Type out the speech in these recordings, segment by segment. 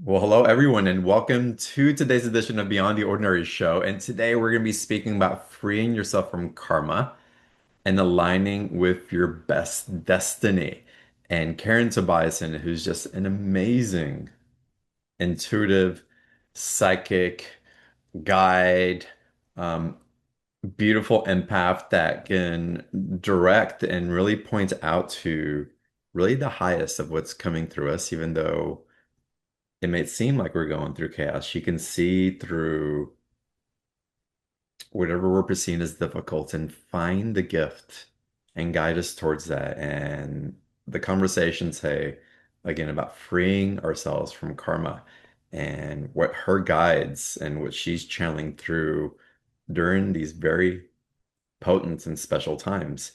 Well, hello everyone, and welcome to today's edition of Beyond the Ordinary Show. And today we're going to be speaking about freeing yourself from karma and aligning with your best destiny. And Karin Tobiason, who's just an amazing, intuitive, psychic guide, um, beautiful empath that can direct and really point out to really the highest of what's coming through us, even though it may seem like we're going through chaos. She can see through whatever we're perceiving as difficult and find the gift and guide us towards that. And the conversation say again about freeing ourselves from karma and what her guides and what she's channeling through during these very potent and special times.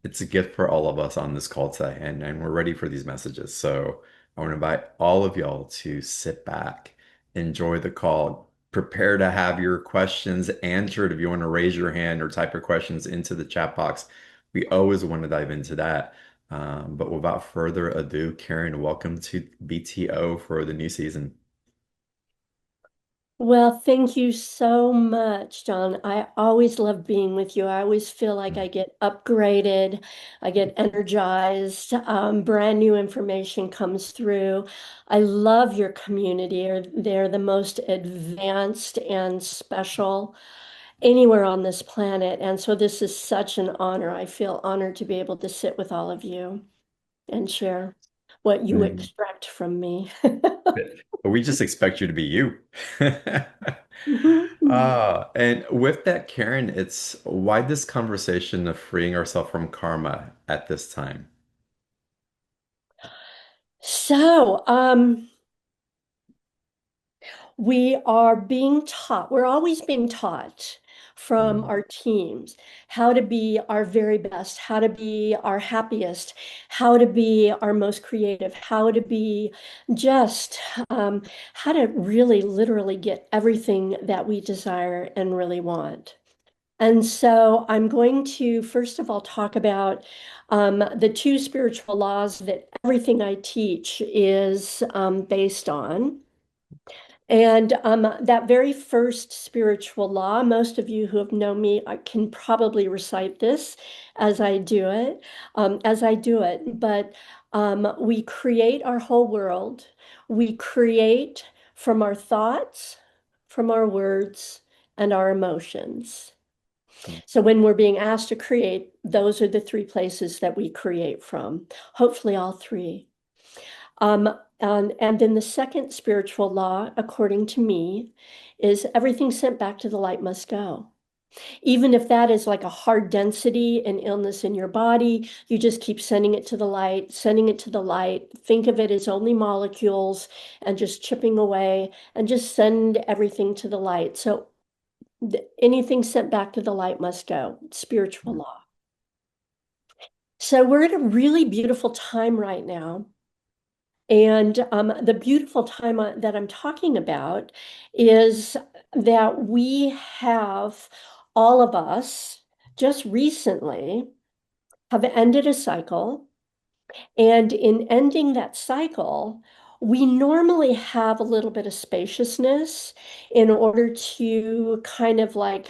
It's a gift for all of us on this call today, and we're ready for these messages. So I want to invite all of y'all to sit back, enjoy the call, prepare to have your questions answered. If you want to raise your hand or type your questions into the chat box, we always want to dive into that. But without further ado, Karen, welcome to BTO for the new season. Well, thank you so much, John. I always love being with you. I always feel like I get upgraded, I get energized, brand new information comes through. I love your community. They're the most advanced and special anywhere on this planet. And so this is such an honor. I feel honored to be able to sit with all of you and share what you Mm. extract from me. But we just expect you to be you. Mhm. And with that, Karen, it's why this conversation of freeing ourselves from karma at this time? So, we are being taught, we're always being taught from Mm, our teams how to be our very best, how to be our happiest, how to be our most creative, how to be just, how to really literally get everything that we desire and really want. And so I'm going to, first of all, talk about the two spiritual laws that everything I teach is based on. And that very first spiritual law, most of you who have known me, I can probably recite this as I do it, But we create our whole world. We create from our thoughts, from our words, and our emotions. mm, So when we're being asked to create, those are the three places that we create from. Hopefully, all three. And then the second spiritual law, according to me, is everything sent back to the light must go. Even if that is like a hard density and illness in your body, you just keep sending it to the light, sending it to the light. Think of it as only molecules and just chipping away and just send everything to the light. So anything sent back to the light must go. Spiritual mm, law. So we're at a really beautiful time right now. And the beautiful time that I'm talking about is that we have, all of us just recently have ended a cycle. And in ending that cycle, we normally have a little bit of spaciousness in order to kind of like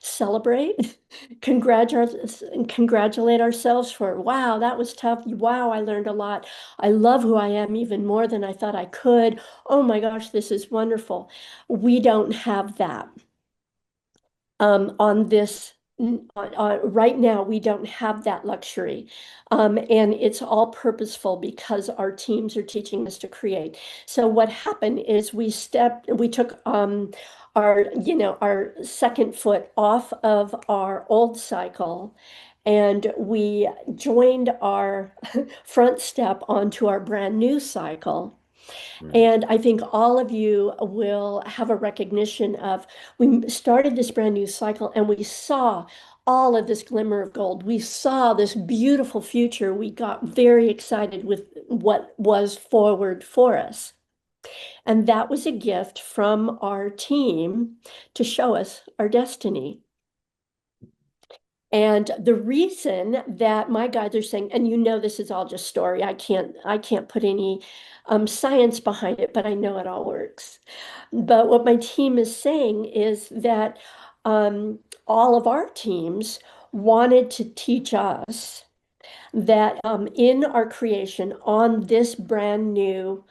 celebrate, congratulate ourselves for, wow, that was tough. Wow, I learned a lot. I love who I am even more than I thought I could. Oh my gosh, this is wonderful. We don't have that on this right now. We don't have that luxury, and it's all purposeful because our teams are teaching us to create. So what happened is we took our second foot off of our old cycle, and we joined our front step onto our brand new cycle. mm, And I think all of you will have a recognition of, we started this brand new cycle and we saw all of this glimmer of gold. We saw this beautiful future. We got very excited with what was forward for us. And that was a gift from our team to show us our destiny. And the reason that my guides are saying, and you know this is all just story, I can't put any science behind it, but I know it all works. But what my team is saying is that all of our teams wanted to teach us that in our creation on this brand new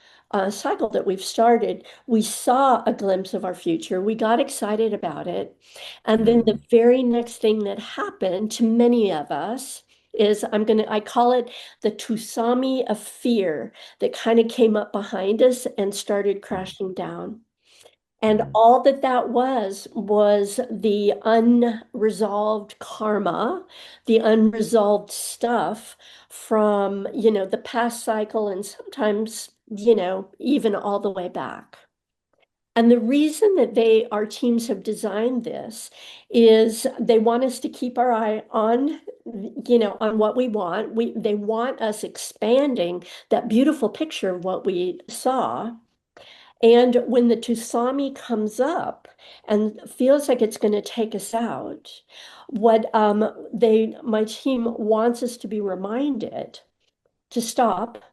cycle that we've started, we saw a glimpse of our future. We got excited about it. And then the Mm, very next thing that happened to many of us is I call it the tsunami of fear that kind of came up behind us and started mm, crashing down. And mm, all that that was the unresolved karma, the unresolved stuff from, the past cycle and sometimes, even all the way back. And the reason that our teams have designed this is they want us to keep our eye on, on what we want. They want us expanding that beautiful picture of what we saw, and when the tsunami comes up and feels like it's going to take us out, what my team wants us to be reminded to stop,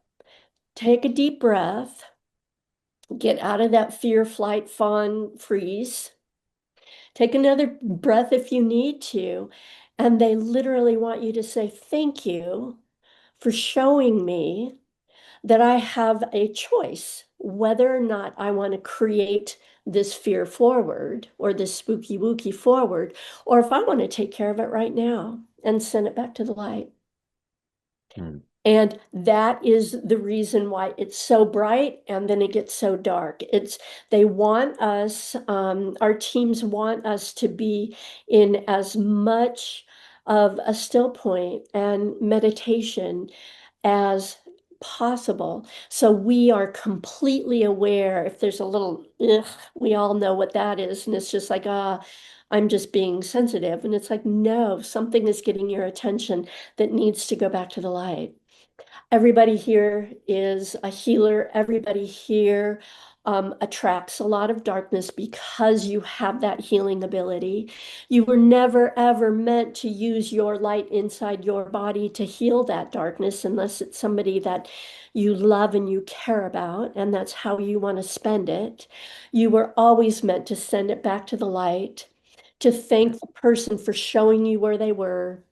take a deep breath, get out of that fear, flight, fawn, freeze, take another breath if you need to. And they literally want you to say, "Thank you for showing me that I have a choice whether or not I want to create this fear forward or this spooky wooky forward, or if I want to take care of it right now and send it back to the light." mm, And that is the reason why it's so bright and then it gets so dark. They want us, our teams want us to be in as much of a still point and meditation as possible. So we are completely aware if there's a little, ugh, we all know what that is. And it's just like, I'm just being sensitive. And it's like, no, something is getting your attention that needs to go back to the light. Everybody here is a healer. Everybody here attracts a lot of darkness because you have that healing ability. You were never, ever meant to use your light inside your body to heal that darkness unless it's somebody that you love and you care about, and that's how you want to spend it. You were always meant to send it back to the light, to thank the person for showing you where they were,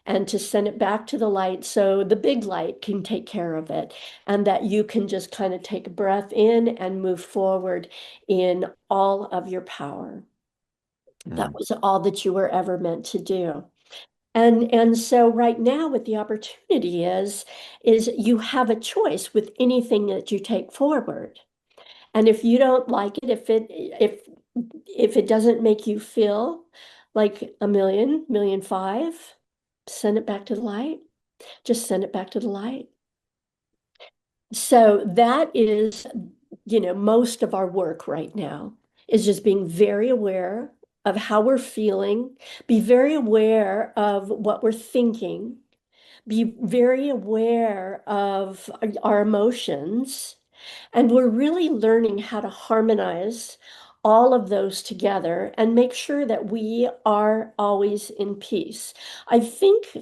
and to send it back to the light so the big light can take care of it, and that you can just kind of take a breath in and move forward in all of your power. That mm, was all that you were ever meant to do. And so right now what the opportunity is you have a choice with anything that you take forward. And if you don't like it, if it doesn't make you feel like a million five, send it back to the light. Just send it back to the light. So that is, most of our work right now is just being very aware of how we're feeling, be very aware of what we're thinking, be very aware of our emotions. And we're really learning how to harmonize all of those together and make sure that we are always in peace. I think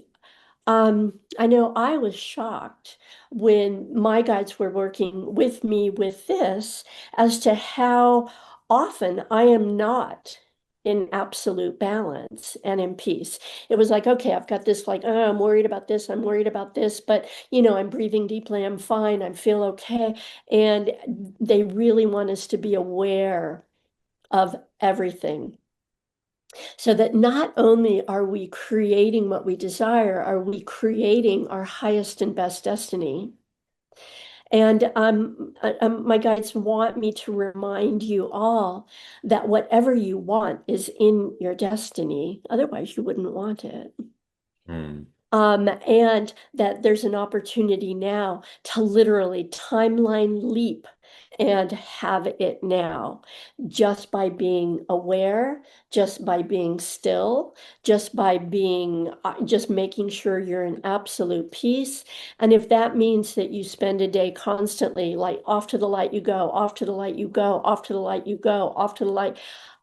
I know I was shocked when my guides were working with me with this as to how often I am not in absolute balance and in peace. It was like, okay, I've got this, like, oh, I'm worried about this, I'm worried about this, but I'm breathing deeply, I'm fine, I feel okay. And they really want us to be aware of everything, so that not only are we creating what we desire, are we creating our highest and best destiny. And my guides want me to remind you all that whatever you want is in your destiny. Otherwise, you wouldn't want it. mm, And that there's an opportunity now to literally timeline leap and have it now, just by being aware, just by being still, just making sure you're in absolute peace. And if that means that you spend a day constantly like off to the light you go, off to the light you go, off to the light you go, off to the light,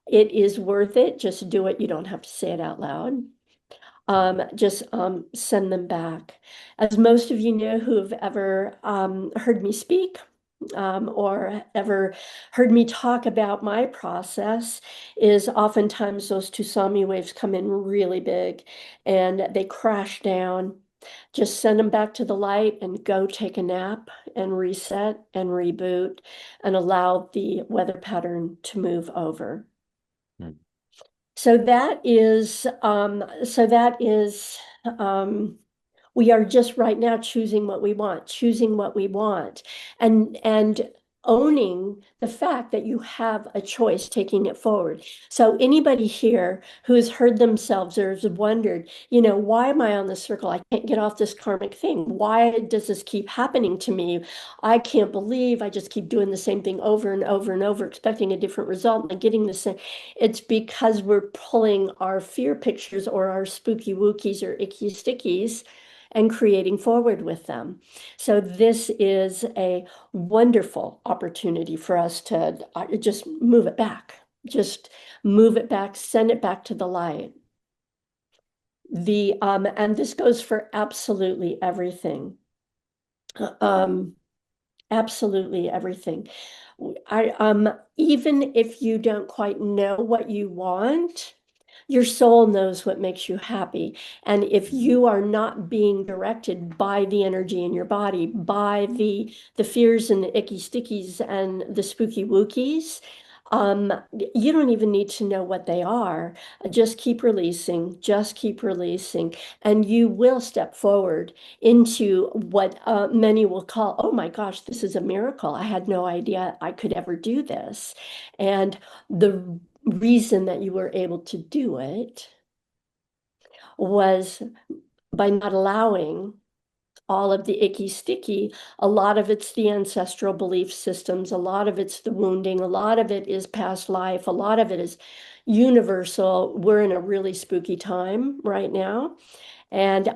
it is worth it. Just do it. You don't have to say it out loud. Mm. just send them back. As most of you know who have ever heard me speak, or ever heard me talk about my process, is oftentimes those tsunami waves come in really big and they crash down. Just send them back to the light and go take a nap and reset and reboot and allow the weather pattern to move over. Mm. So that is we are just right now choosing what we want, and owning the fact that you have a choice taking it forward. So anybody here who has heard themselves or has wondered, why am I on this circle? I can't get off this karmic thing. Why does this keep happening to me? I can't believe I just keep doing the same thing over and over and over, expecting a different result and getting the same. It's because we're pulling our fear pictures or our spooky wookies or icky stickies and creating forward with them. So this is a wonderful opportunity for us to just move it back. Just move it back, send it back to the light. And this goes for absolutely everything. Um, Absolutely everything. Even if you don't quite know what you want, your soul knows what makes you happy. And if you are not being directed by the energy in your body, by the fears and the icky stickies and the spooky wookies, you don't even need to know what they are. Just keep releasing, and you will step forward into what many will call, oh my gosh, this is a miracle. I had no idea I could ever do this. And the reason that you were able to do it was by not allowing all of the icky sticky. A lot of it's the ancestral belief systems, a lot of it's the wounding, a lot of it is past life, a lot of it is universal. We're in a really spooky time right now. And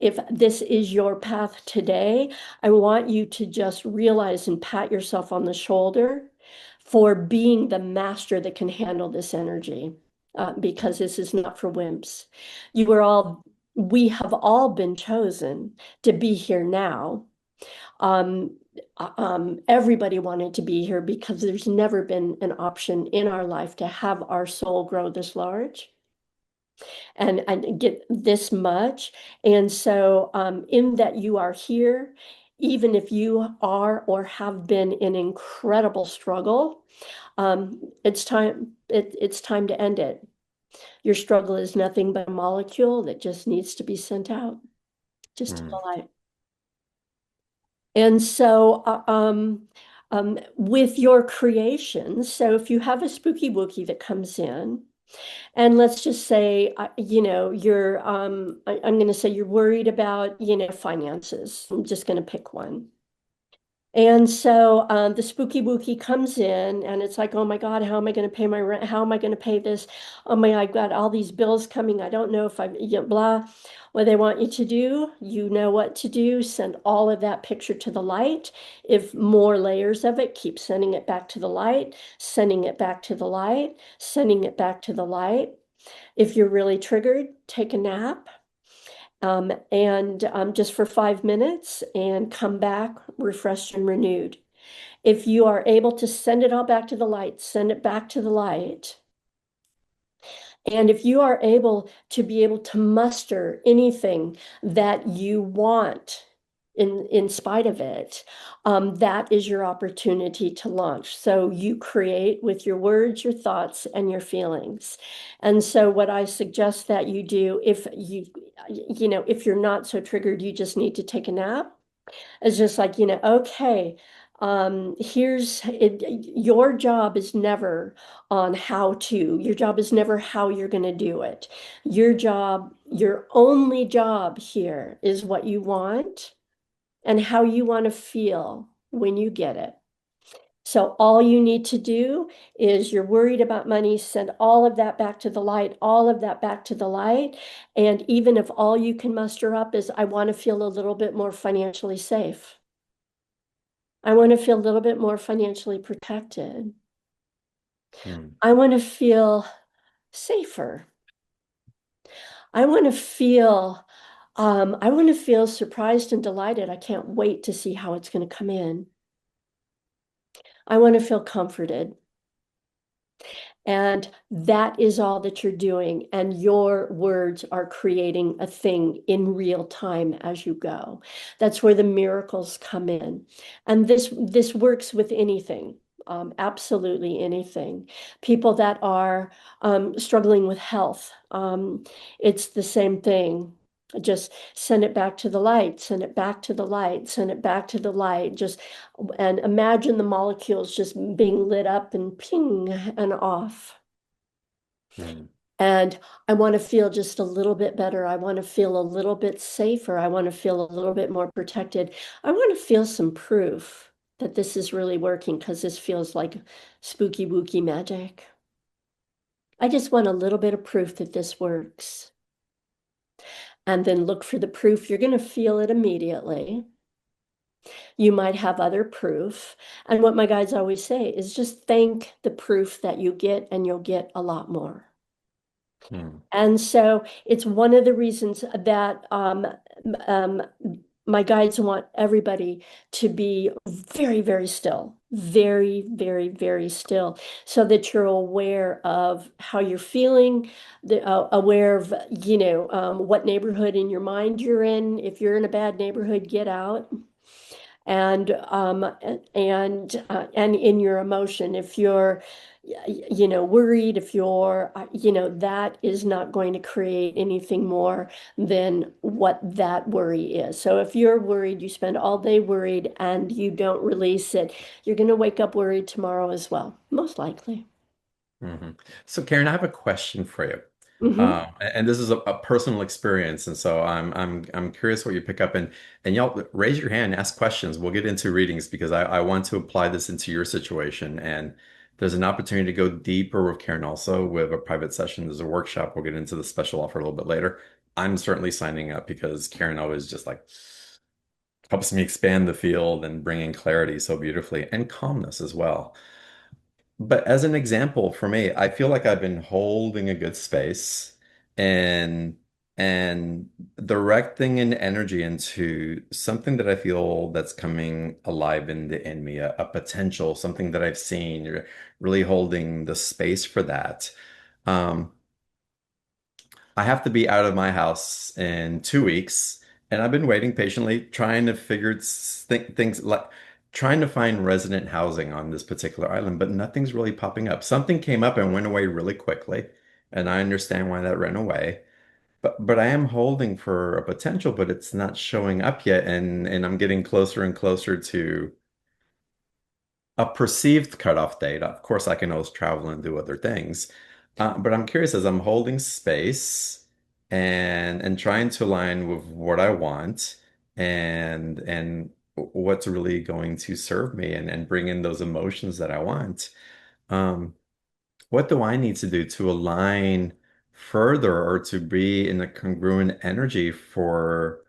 if this is your path today, I want you to just realize and pat yourself on the shoulder for being the master that can handle this energy, because this is not for wimps. You were all, we have all been chosen to be here now. Everybody wanted to be here because there's never been an option in our life to have our soul grow this large and get this much. And so, in that you are here, even if you are or have been in incredible struggle, it's time to end it. Your struggle is nothing but a molecule that just needs to be sent out, just to the Mm. light. And so, with your creations, so if you have a spooky wookie that comes in, and let's just say, I'm going to say you're worried about, finances. I'm just going to pick one. And so the spooky wookie comes in and it's like, oh my God, how am I going to pay my rent? How am I going to pay this? Oh my, I've got all these bills coming. I don't know if blah. What they want you to do, you know what to do. Send all of that picture to the light. If more layers of it, keep sending it back to the light, sending it back to the light, sending it back to the light. If you're really triggered, take a nap, and just for 5 minutes and come back refreshed and renewed. If you are able to send it all back to the light, send it back to the light. And if you are able to be able to muster anything that you want in spite of it, that is your opportunity to launch. So you create with your words, your thoughts, and your feelings. And so what I suggest that you do, if you're not so triggered, you just need to take a nap. It's just like, okay, here's it. Your job is never on how to, your job is never how you're going to do it. Your only job here is what you want and how you want to feel when you get it. So all you need to do is you're worried about money, send all of that back to the light, all of that back to the light. And even if all you can muster up is, I want to feel a little bit more financially safe. I want to feel a little bit more financially protected. Mm. I want to feel safer. I want to I want to feel surprised and delighted. I can't wait to see how it's going to come in. I want to feel comforted. And that is all that you're doing. And your words are creating a thing in real time as you go. That's where the miracles come in. And this works with anything. Absolutely anything. People that are struggling with health, it's the same thing. Just send it back to the light, send it back to the light, send it back to the light. Just and imagine the molecules just being lit up and ping and off. Hmm. And I want to feel just a little bit better. I want to feel a little bit safer. I want to feel a little bit more protected. I want to feel some proof that this is really working because this feels like spooky, wooky magic. I just want a little bit of proof that this works. And then look for the proof. You're going to feel it immediately. You might have other proof. And what my guides always say is just thank the proof that you get, and you'll get a lot more. Hmm. And so it's one of the reasons that um, my guides want everybody to be very, very still, very, very, very still, so that you're aware of how you're feeling, aware of, what neighborhood in your mind you're in. If you're in a bad neighborhood, get out and in your emotion, if you're worried, if you're that is not going to create anything more than what that worry is. So if you're worried, you spend all day worried and you don't release it, you're going to wake up worried tomorrow as well, most likely. hmm So, Karen, I have a question for you. Hmm. And this is a personal experience, and so I'm curious what you pick up, and y'all raise your hand, ask questions. We'll get into readings because I want to apply this into your situation, and there's an opportunity to go deeper with Karen also with a private session. There's a workshop. We'll get into the special offer a little bit later. I'm certainly signing up because Karen always just like helps me expand the field and bring in clarity so beautifully and calmness as well. But as an example for me, I feel like I've been holding a good space and and directing an energy into something that I feel that's coming alive in me, a potential, something that I've seen, you're really holding the space for that. Um, I have to be out of my house in 2 weeks, and I've been waiting patiently, trying to figure things like trying to find resident housing on this particular island, but nothing's really popping up. Something came up and went away really quickly, and I understand why that ran away. But I am holding for a potential, but it's not showing up yet, and I'm getting closer and closer to a perceived cutoff date. Of course, I can always travel and do other things. But I'm curious as I'm holding space and trying to align with what I want and what's really going to serve me and bring in those emotions that I want. Um, what do I need to do to align further or to be in a congruent energy for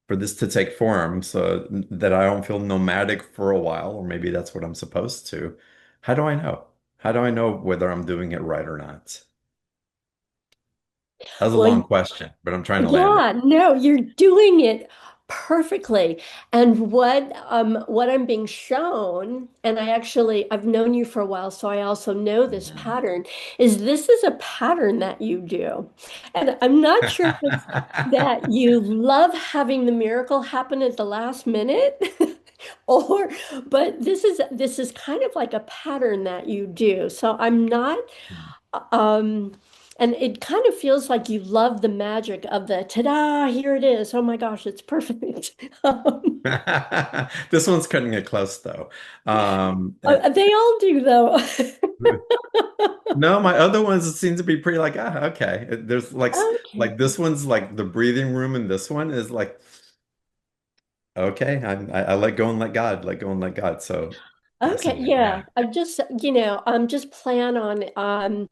this to take form so that I don't feel nomadic for a while, or maybe that's what I'm supposed to. How do I know? How do I know whether I'm doing it right or not? That was a long Well, question, but I'm trying to land it. yeah, no, you're doing it perfectly. And what I'm being shown, and I've known you for a while, so I also know this Mhm. pattern, is this is a pattern that you do. And I'm not sure if it's that you love having the miracle happen at the last minute. Or, but this is kind of like a pattern that you do. So I'm not um, and it kind of feels like you love the magic of the ta-da, here it is. Oh my gosh, it's perfect. This one's cutting it close though. Um, eh, They all do though. no, my other ones seem to be pretty like, okay. There's like Okay. this one's like the breathing room, and this one is like, okay, I let go and let God, let go and let God. So Okay, fascinating. yeah. Yeah. I just, just plan on,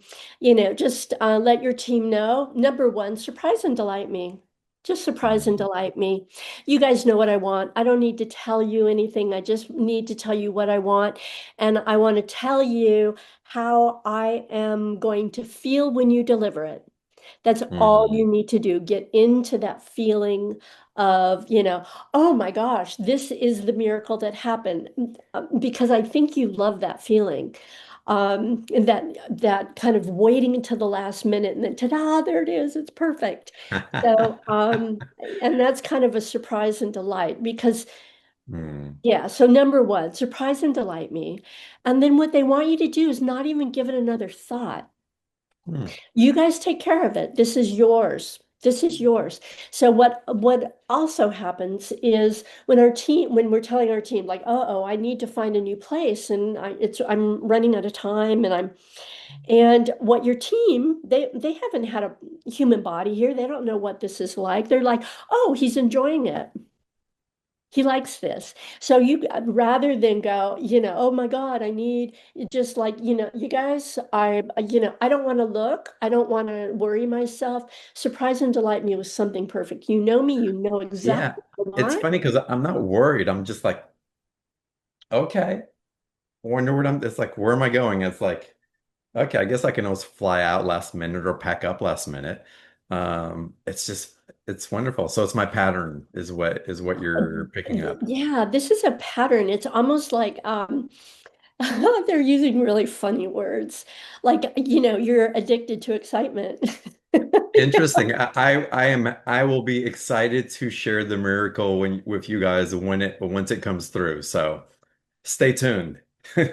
just let your team know. Number one, surprise and delight me. Just surprise and Mhm. delight me. You guys know what I want. I don't need to tell you anything. I just need to tell you what I want. And I want to tell you how I am going to feel when you deliver it. That's all Hmm. you need to do. Get into that feeling of, oh my gosh, this is the miracle that happened. Because I think you love that feeling. And that kind of waiting until the last minute and then ta-da, there it is, it's perfect. So, and that's kind of a surprise and delight because, Hmm. yeah, so number one, surprise and delight me. And then what they want you to do is not even give it another thought. Hmm. You guys take care of it. This is yours. This is yours. So what also happens is when we're telling our team like, oh, I need to find a new place and I'm running out of time and what your team, they haven't had a human body here. They don't know what this is like. They're like, oh, he's enjoying it. He likes this. So you rather than go, oh my God, I need just like, you guys, I don't want to look. I don't want to worry myself. Surprise and delight me with something perfect. You know me, you know Yeah. exactly what I It's want. funny because I'm not worried. I'm just like, okay, wonder what it's like, where am I going? It's like, okay, I guess I can always fly out last minute or pack up last minute. It's just it's wonderful. So it's my pattern is what you're picking up. Yeah, this is a pattern. It's almost like they're using really funny words. Like, you're addicted to excitement. Interesting. I will be excited to share the miracle with you guys once it comes through. So stay tuned.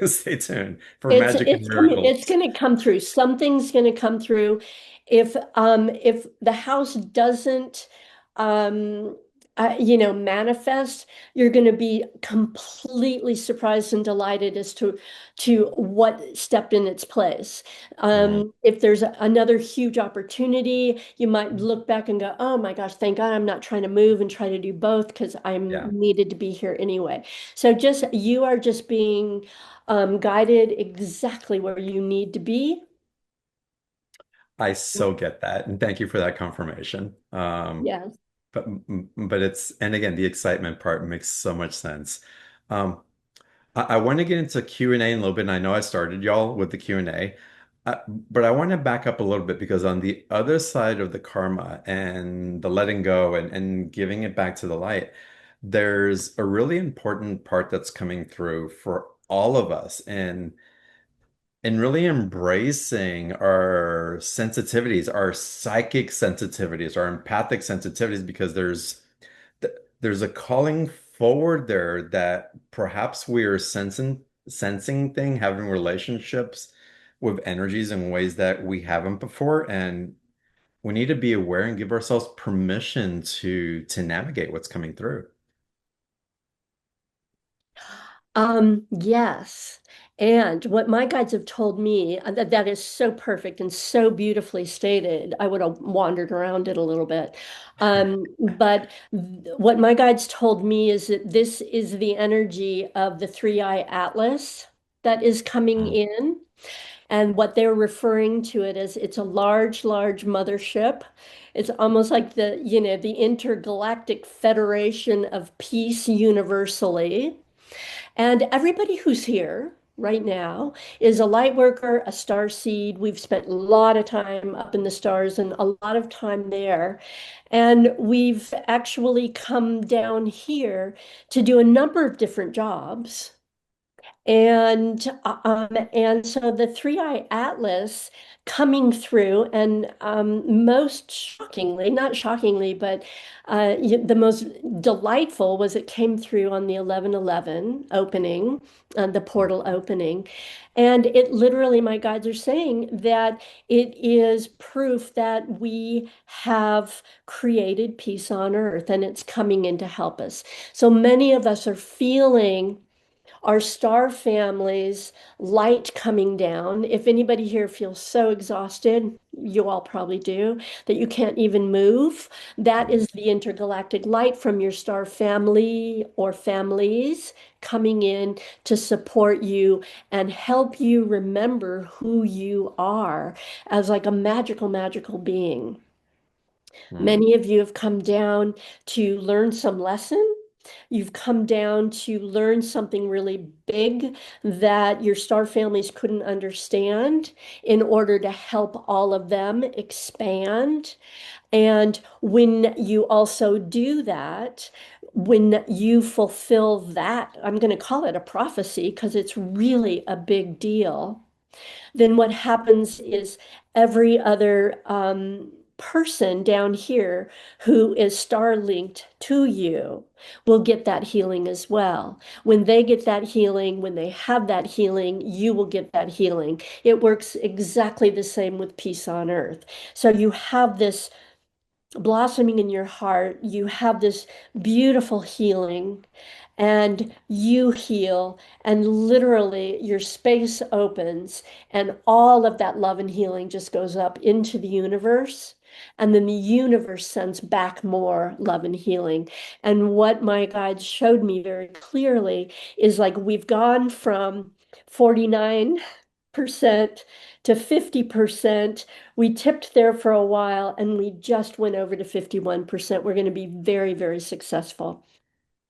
Stay tuned for It's magic and it's coming, it's miracles. going to come through. Something's going to come through. If the house doesn't um manifest, you're going to be completely surprised and delighted as to what stepped in its place. Mhm. If there's another huge opportunity, you might look back and go, "Oh my gosh, thank God I'm not trying to move and try to do both because I'm Yeah. needed to be here anyway." So just you are just being guided exactly where you need to be. I so get that. And thank you for that confirmation. Yes. But it's and again, the excitement part makes so much sense. Um, I want to get into Q&A in a little bit, and I know I started y'all with the Q&A, but I want to back up a little bit because on the other side of the karma and the letting go and giving it back to the light, there's a really important part that's coming through for all of us, and really embracing our sensitivities, our psychic sensitivities, our empathic sensitivities, because there's a calling forward there that perhaps we are sensing having relationships with energies in ways that we haven't before, and we need to be aware and give ourselves permission to navigate what's coming through. Yes. And what my guides have told me, that is so perfect and so beautifully stated. I would have wandered around it a little bit. But what my guides told me is that this is the energy of the three-eye atlas that is coming Mm. in. And what they're referring to it as, it's a large, large mothership. It's almost like the intergalactic federation of peace universally. And everybody who's here right now is a light worker, a star seed. We've spent a lot of time up in the stars and a lot of time there. And we've actually come down here to do a number of different jobs. And so the three-eye atlas coming through, and most shockingly, not shockingly, but the most delightful was it came through on the 11/11 opening, the portal opening. And it literally, my guides are saying that it is proof that we have created peace on earth and it's coming in to help us. So many of us are feeling our star families, light coming down. If anybody here feels so exhausted, you all probably do, that you can't even move, that is the intergalactic light from your star family or families coming in to support you and help you remember who you are as like a magical, magical being. Mm. Many of you have come down to learn some lesson. You've come down to learn something really big that your star families couldn't understand in order to help all of them expand. And when you also do that, when you fulfill that, I'm going to call it a prophecy because it's really a big deal, then what happens is every other person down here who is star linked to you will get that healing as well. When they get that healing, when they have that healing, you will get that healing. It works exactly the same with peace on earth. So you have this blossoming in your heart, you have this beautiful healing, and you heal, and literally your space opens, and all of that love and healing just goes up into the universe. And then the universe sends back more love and healing. And what my guides showed me very clearly is like we've gone from 49% to 50%. We tipped there for a while and we just went over to 51%. We're going to be very, very successful.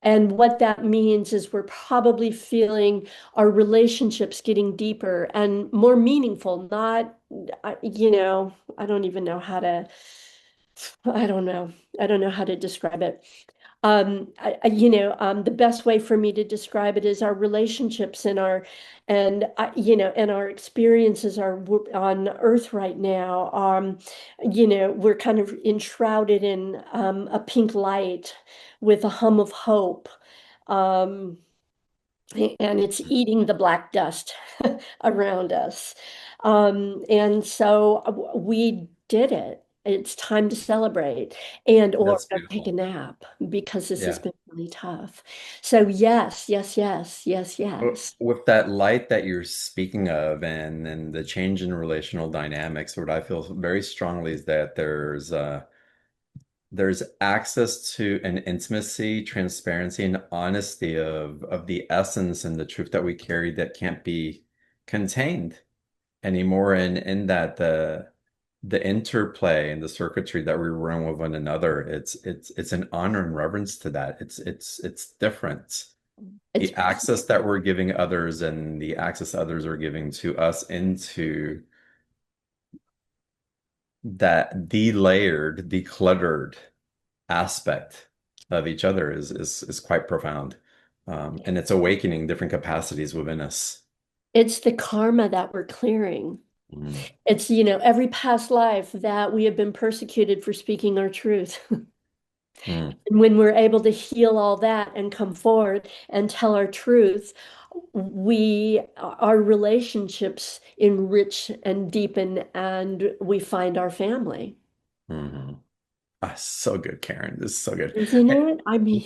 And what that means is we're probably feeling our relationships getting deeper and more meaningful, not, I don't even know how to, I don't know. I don't know how to describe it. The best way for me to describe it is our relationships and and our experiences are on Earth right now. We're kind of enshrouded in a pink light with a hum of hope. Um, and it's eating the black dust around us. And so we did it. It's time to celebrate and or That's go take a beautiful. nap because this has Yeah. been really tough. So yes, yes, yes, yes, yes. With that light that you're speaking of and the change in relational dynamics, what I feel very strongly is that there's access to an intimacy, transparency, and honesty of the essence and the truth that we carry that can't be contained anymore. And in that the interplay and the circuitry that we run with one another, it's an honor and reverence to that. It's different. It's The access that we're giving others and the access others are giving to us into that delayered, decluttered aspect of each other is quite profound. And it's awakening different capacities within us. it's the karma that we're clearing. Mm, It's, every past life that we have been persecuted for speaking our truth. mm, And when we're able to heal all that and come forward and tell our truth, our relationships enrich and deepen, and we find our family. mhm. Ah, so good, Karen. This is so good. Isn't it? I mean,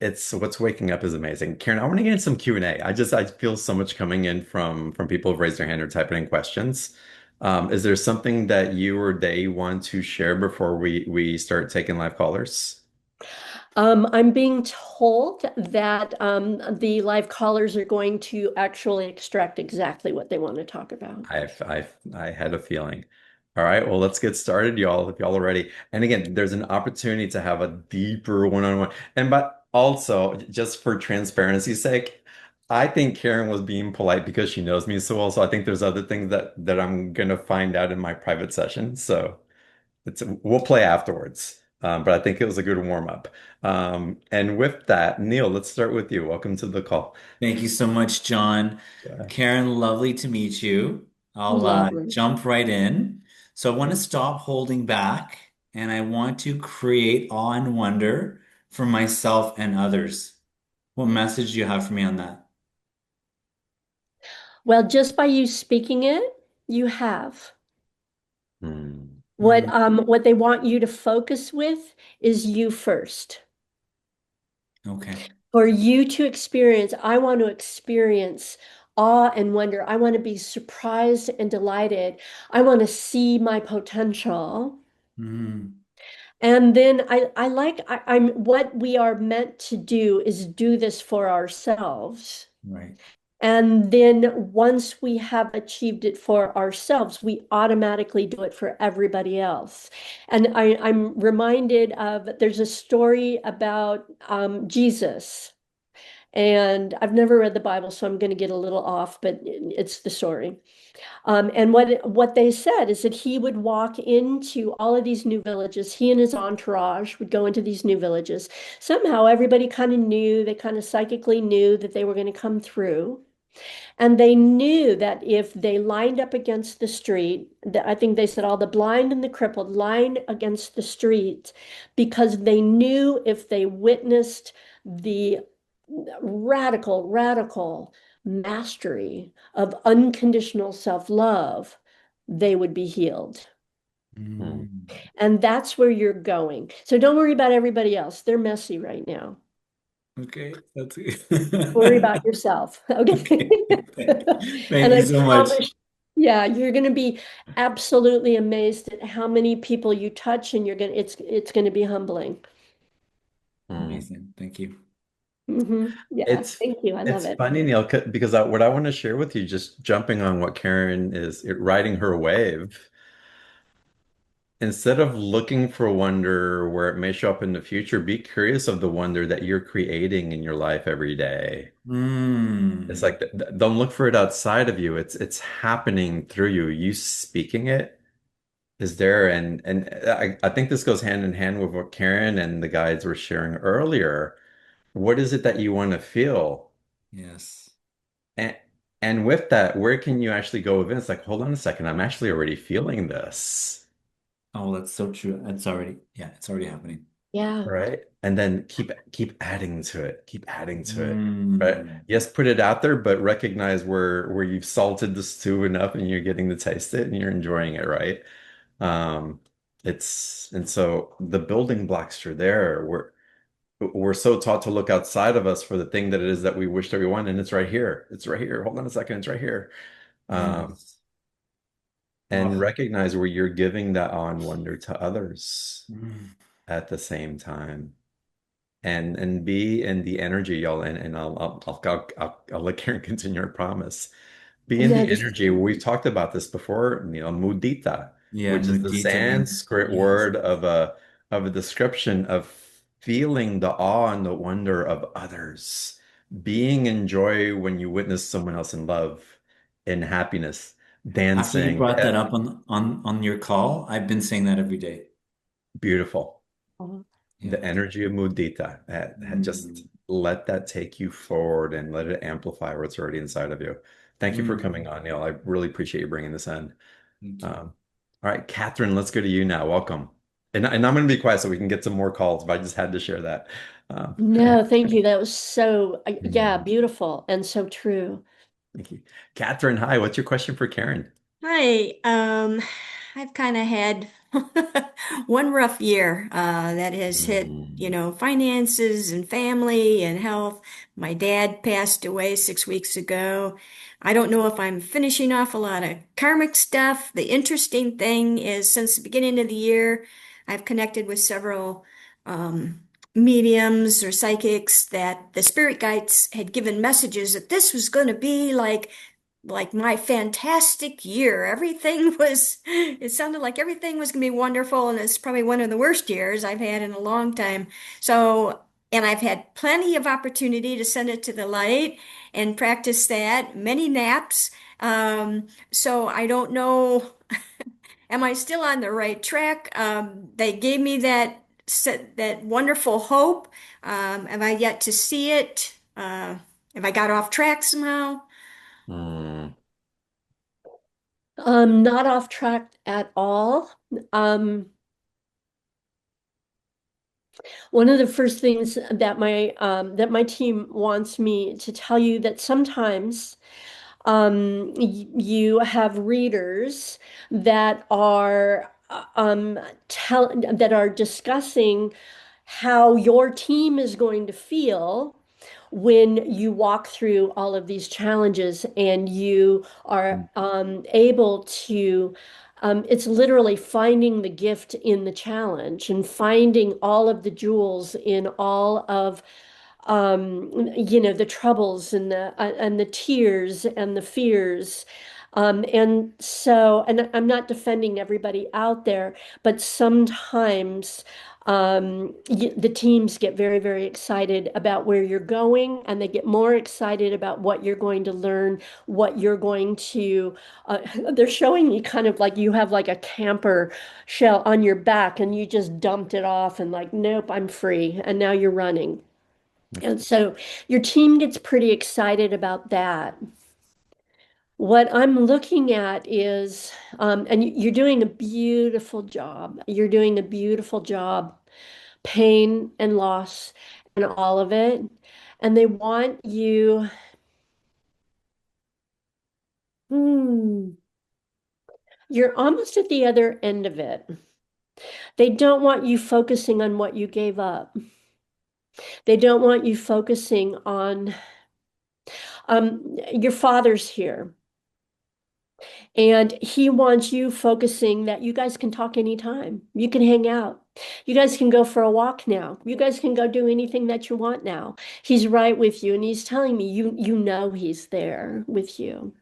It's what's waking up is amazing. Karen, I want to get into some Q&A. I feel so much coming in from people who've raised their hand or typing in questions. Is there something that you or they want to share before we start taking live callers? I'm being told that the live callers are going to actually extract exactly what they want to talk about. I had a feeling. All right, well, let's get started, y'all, if y'all are ready. And again, there's an opportunity to have a deeper one-on-one. And but also, just for transparency's sake, I think Karen was being polite because she knows me so well. So I think there's other things that I'm gonna find out in my private session. So we'll play afterwards. But I think it was a good warm-up. And with that, Neil, let's start with you. Welcome to the call. Thank you so much, John. Yeah. Karen, lovely to meet you. I'll Lovely. jump right in. So I want to stop holding back and I want to create awe and wonder for myself and others. What message do you have for me on that? Well, just by you speaking it, you have. Hmm. What what they want you to focus with is you first. Okay. For you to experience, I want to experience awe and wonder. I want to be surprised and delighted. I want to see my potential. Mm, And then I'm what we are meant to do is do this for ourselves. right. And then once we have achieved it for ourselves, we automatically do it for everybody else. And I'm reminded of there's a story about Jesus. And I've never read the Bible, so I'm going to get a little off, but it's the story. And what they said is that he would walk into all of these new villages. He and his entourage would go into these new villages. Somehow everybody kind of knew, they kind of psychically knew that they were going to come through. And they knew that if they lined up against the street, I think they said all the blind and the crippled lined against the street because they knew if they witnessed the radical mastery of unconditional self-love, they would be healed. Mm. Mm. And that's where you're going. So don't worry about everybody else. They're messy right now. Okay, that's good. Worry about yourself. Okay. Okay, thank And you I so much. promise, yeah, you're going to be absolutely amazed at how many people you touch, and it's going to be humbling. Mm. Amazing, thank you. Yeah, It's thank you. I love it's it. funny, Neil, because what I want to share with you, just jumping on what Karen is riding her wave, instead of looking for wonder where it may show up in the future, be curious of the wonder that you're creating in your life every day. It's Mm. like don't look for it outside of you. It's happening through you. You speaking it is there, and I think this goes hand in hand with what Karen and the guides were sharing earlier. What is it that you want to feel? Yes. And and with that, where can you actually go with it? It's like, hold on a second, I'm actually already feeling this, Oh, that's so true. It's already, yeah, it's already happening. Yeah. right? And then keep adding to it, keep adding to it, right? Mm. Yes, put it out there, but recognize where you've salted the stew enough and you're getting to taste it and you're enjoying it, right? Um, it's and so the building blocks are there. We're so taught to look outside of us for the thing that it is that we wish that we want, and it's right here. It's right here. Hold on a second, it's right here. Um, Yes. and Oh. recognize where you're giving that awe and wonder to others Mm. at the same time. And be in the energy, y'all, and I'll let Karen continue her promise. Be in Yeah, the just energy. We've talked about this before, mudita, Yeah, which is the mudita. Sanskrit Yes. word of a description of feeling the awe and the wonder of others, being in joy when you witness someone else in love, in happiness, After you dancing. brought that up on your call, I've been saying that every day. Beautiful. Yeah. The energy of mudita. Just Mm. let that take you forward and let it amplify what's already inside of you. Thank you for Mm. coming on, Neil. I really appreciate you bringing this in. Thank you. All right, Catherine, let's go to you now. Welcome. And I'm going to be quiet so we can get some more calls, but I just had to share that. Go ahead. no, thank you. That was so, yeah, Mm, beautiful and so true. thank you. Catherine, hi. What's your question for Karen? Hi, I've kind of had one rough year that has hit, Mm, finances and family and health. My dad passed away 6 weeks ago. I don't know if I'm finishing off a lot of karmic stuff. The interesting thing is, since the beginning of the year, I've connected with several mediums or psychics that the spirit guides had given messages that this was going to be like my fantastic year. It sounded like everything was going to be wonderful, and it's probably one of the worst years I've had in a long time. So, and I've had plenty of opportunity to send it to the light and practice that, many naps. So I don't know, am I still on the right track? They gave me that wonderful hope. Have I yet to see it? Have I got off track somehow? mm, Not off track at all. Um, One of the first things that my team wants me to tell you that sometimes you have readers that are that are discussing how your team is going to feel when you walk through all of these challenges and you are mm, able to it's literally finding the gift in the challenge and finding all of the jewels in all of the troubles and the tears and the fears. And I'm not defending everybody out there, but sometimes the teams get very, very excited about where you're going, and they get more excited about what you're going to learn, what you're going to. Uh, they're showing me kind of like you have like a camper shell on your back, and you just dumped it off, and like, nope, I'm free, and now you're running. And so your team gets pretty excited about that. What I'm looking at is, and you're doing a beautiful job. You're doing a beautiful job, pain and loss and all of it. And they want you, hmm, you're almost at the other end of it. They don't want you focusing on what you gave up. They don't want you focusing on, your father's here. And he wants you focusing that you guys can talk anytime. You can hang out. You guys can go for a walk now. You guys can go do anything that you want now. He's right with you, and he's telling me you know he's there with you.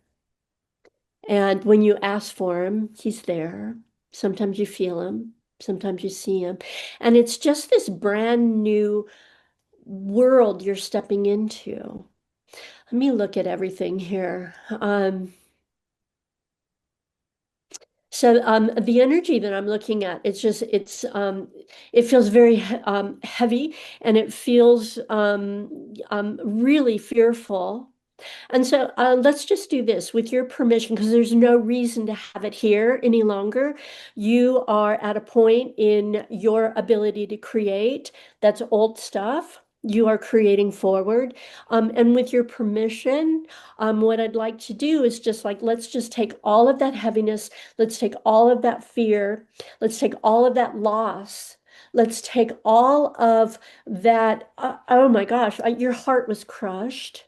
And when you ask for him, he's there. Sometimes you feel him, sometimes you see him. And it's just this brand new world you're stepping into. Let me look at everything here. So the energy that I'm looking at, it feels very heavy, and it feels really fearful. And so let's just do this with your permission, because there's no reason to have it here any longer. You are at a point in your ability to create. That's old stuff. You are creating forward. And with your permission, what I'd like to do is just like, let's just take all of that heaviness. Let's take all of that fear. Let's take all of that loss. Let's take all of that. Oh my gosh, your heart was crushed.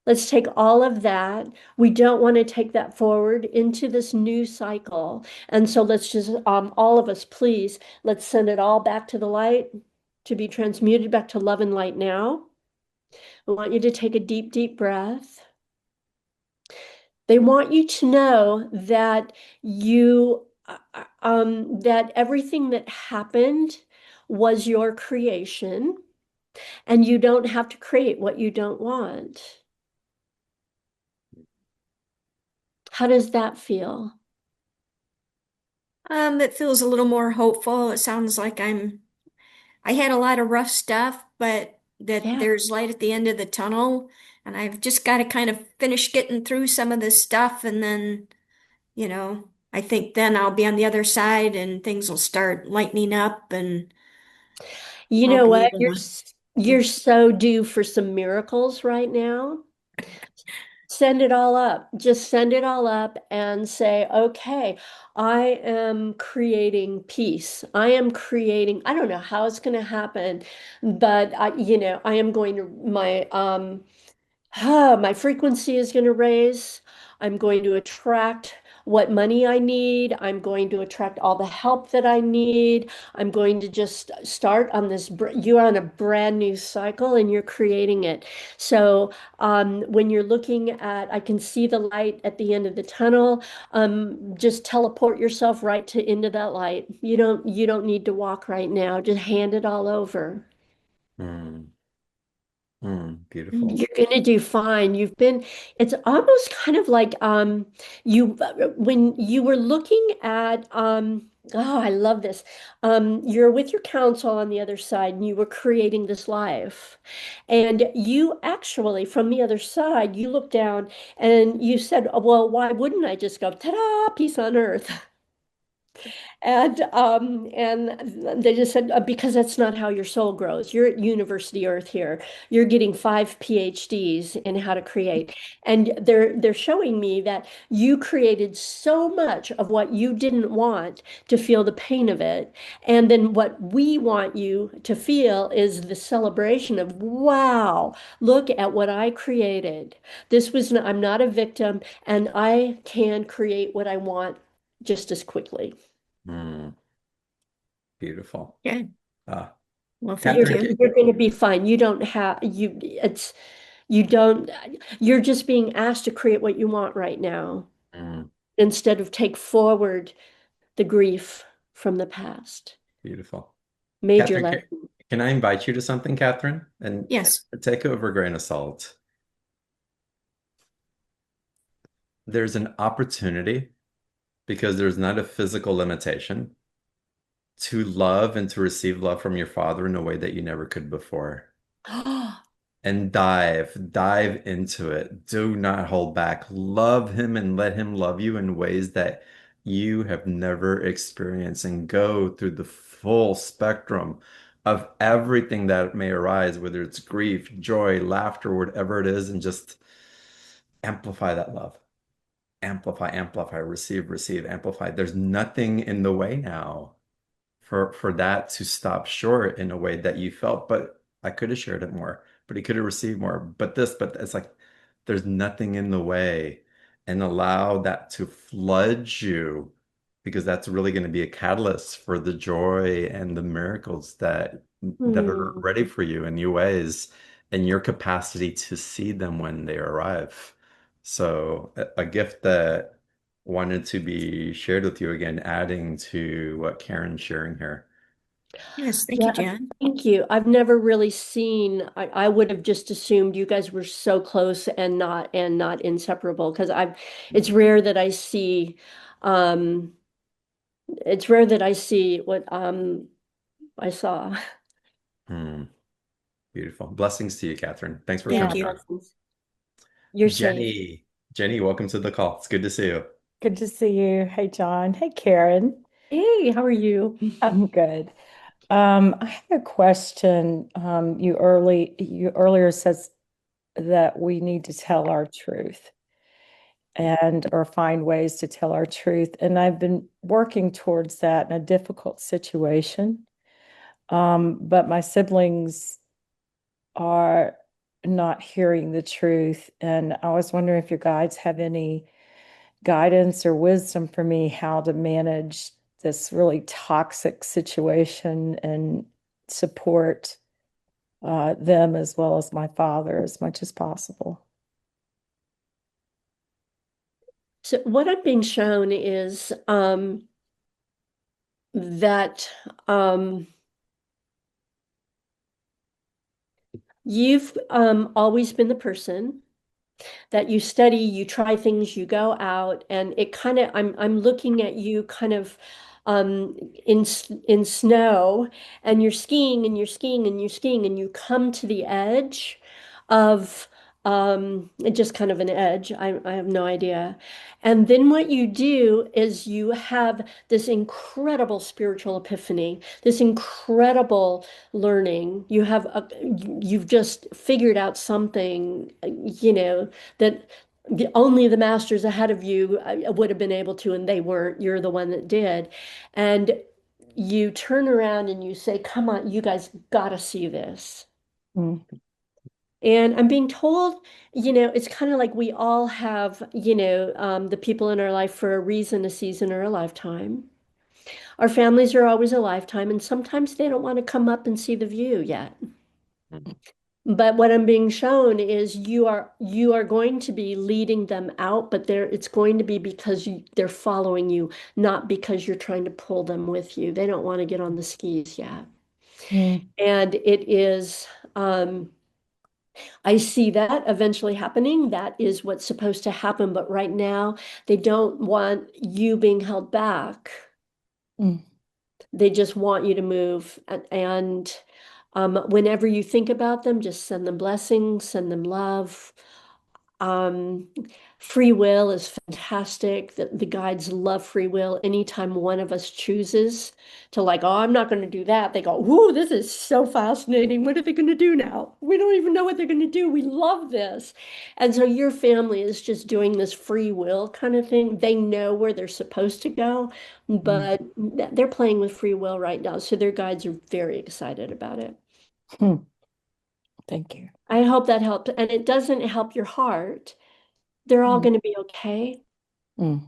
Let's take all of that. We don't want to take that forward into this new cycle. And so let's just, all of us, please, let's send it all back to the light to be transmuted back to love and light now. I want you to take a deep, deep breath. They want you to know that that everything that happened was your creation, and you don't have to create what you don't want. How does that feel? It feels a little more hopeful. It sounds like I had a lot of rough stuff, but that Yeah. there's light at the end of the tunnel, and I've just got to kind of finish getting through some of this stuff, and then, I think then I'll be on the other side and things will start lightening up and You I'll know be what? able You're to. so due for some miracles right now. Send it all up. Just send it all up and say, okay, I am creating peace. I am creating, I don't know how it's going to happen, but I am going to my frequency is going to raise. I'm going to attract what money I need. I'm going to attract all the help that I need. I'm going to just start on this. You're on a brand new cycle, and you're creating it. So when you're looking at, I can see the light at the end of the tunnel. Just teleport yourself right to into that light. You don't need to walk right now. Just hand it all over. Mm, beautiful. You're gonna do fine. It's almost kind of like when you were looking at oh, I love this. You're with your counsel on the other side, and you were creating this life. And you actually, from the other side, you looked down and you said, well, why wouldn't I just go, ta-da, peace on earth? And they just said, because that's not how your soul grows. You're at University Earth here. You're getting 5 PhDs in how to create. And they're showing me that you created so much of what you didn't want to feel the pain of it. And then what we want you to feel is the celebration of, wow, look at what I created. I'm not a victim, and I can create what I want just as quickly. Mm, beautiful. Yeah. Ah. Well, thank You're Catherine, you. you're going to be fine. You don't have you don't you're just being asked to create what you want right now mm, instead of take forward the grief from the past. beautiful. Major Catherine, lesson. can I invite you to something, Catherine? And Yes. take it over a grain of salt. There's an opportunity because there's not a physical limitation to love and to receive love from your father in a way that you never could before. And dive into it. Do not hold back. Love him and let him love you in ways that you have never experienced and go through the full spectrum of everything that may arise, whether it's grief, joy, laughter, whatever it is, and just amplify that love. Amplify, amplify, receive, receive, amplify. There's nothing in the way now for that to stop short in a way that you felt, but I could have shared it more, but he could have received more. But it's like there's nothing in the way, and allow that to flood you because that's really going to be a catalyst for the joy and the miracles that are Hmm. ready for you in new ways and your capacity to see them when they arrive. So a gift that wanted to be shared with you again, adding to what Karen's sharing here. Yes, thank you, Yeah, Jan. thank you. I've never really seen, I would have just assumed you guys were so close and not inseparable because it's rare that I see um it's rare that I see what I saw. Hmm, beautiful. Blessings to you, Catherine. Thanks for Yeah, Thank coming you. on. blessings. You're safe. Jenny, Jenny, welcome to the call. It's good to see you. Good to see you. Hey, John. Hey, Karen. Hey, how are you? I'm good. I had a question. You earlier says that we need to tell our truth and or find ways to tell our truth. And I've been working towards that in a difficult situation. But my siblings are not hearing the truth. And I was wondering if your guides have any guidance or wisdom for me how to manage this really toxic situation and support them as well as my father as much as possible. So what I'm being shown is that you've always been the person that you study, you try things, you go out, and it kind of I'm looking at you kind of in snow, and you're skiing and you're skiing and you're skiing, and you come to the edge of just kind of an edge. I have no idea. And then what you do is you have this incredible spiritual epiphany, this incredible learning. You've just figured out something, that only the masters ahead of you would have been able to, and they weren't. You're the one that did. And you turn around and you say, come on, you guys got to see this. Mm, And I'm being told, it's kind of like we all have, the people in our life for a reason, a season, or a lifetime. Our families are always a lifetime, and sometimes they don't want to come up and see the view yet. But what I'm being shown is you are going to be leading them out, but it's going to be because they're following you, not because you're trying to pull them with you. They don't want to get on the skis yet. mm, And um, I see that eventually happening. That is what's supposed to happen. But right now, they don't want you being held back. mm, They just want you to move. Whenever you think about them, just send them blessings, send them love. Um, Free will is fantastic. The guides love free will. Anytime one of us chooses to like, oh, I'm not going to do that, they go, whoo, this is so fascinating. What are they going to do now? We don't even know what they're going to do. We love this. And so your family is just doing this free will kind of thing. They know where they're supposed to go, mm, but they're playing with free will right now. So their guides are very excited about it. mm. Thank you. I hope that helped. And it doesn't help your heart. They're all Mm, going to be okay. mm,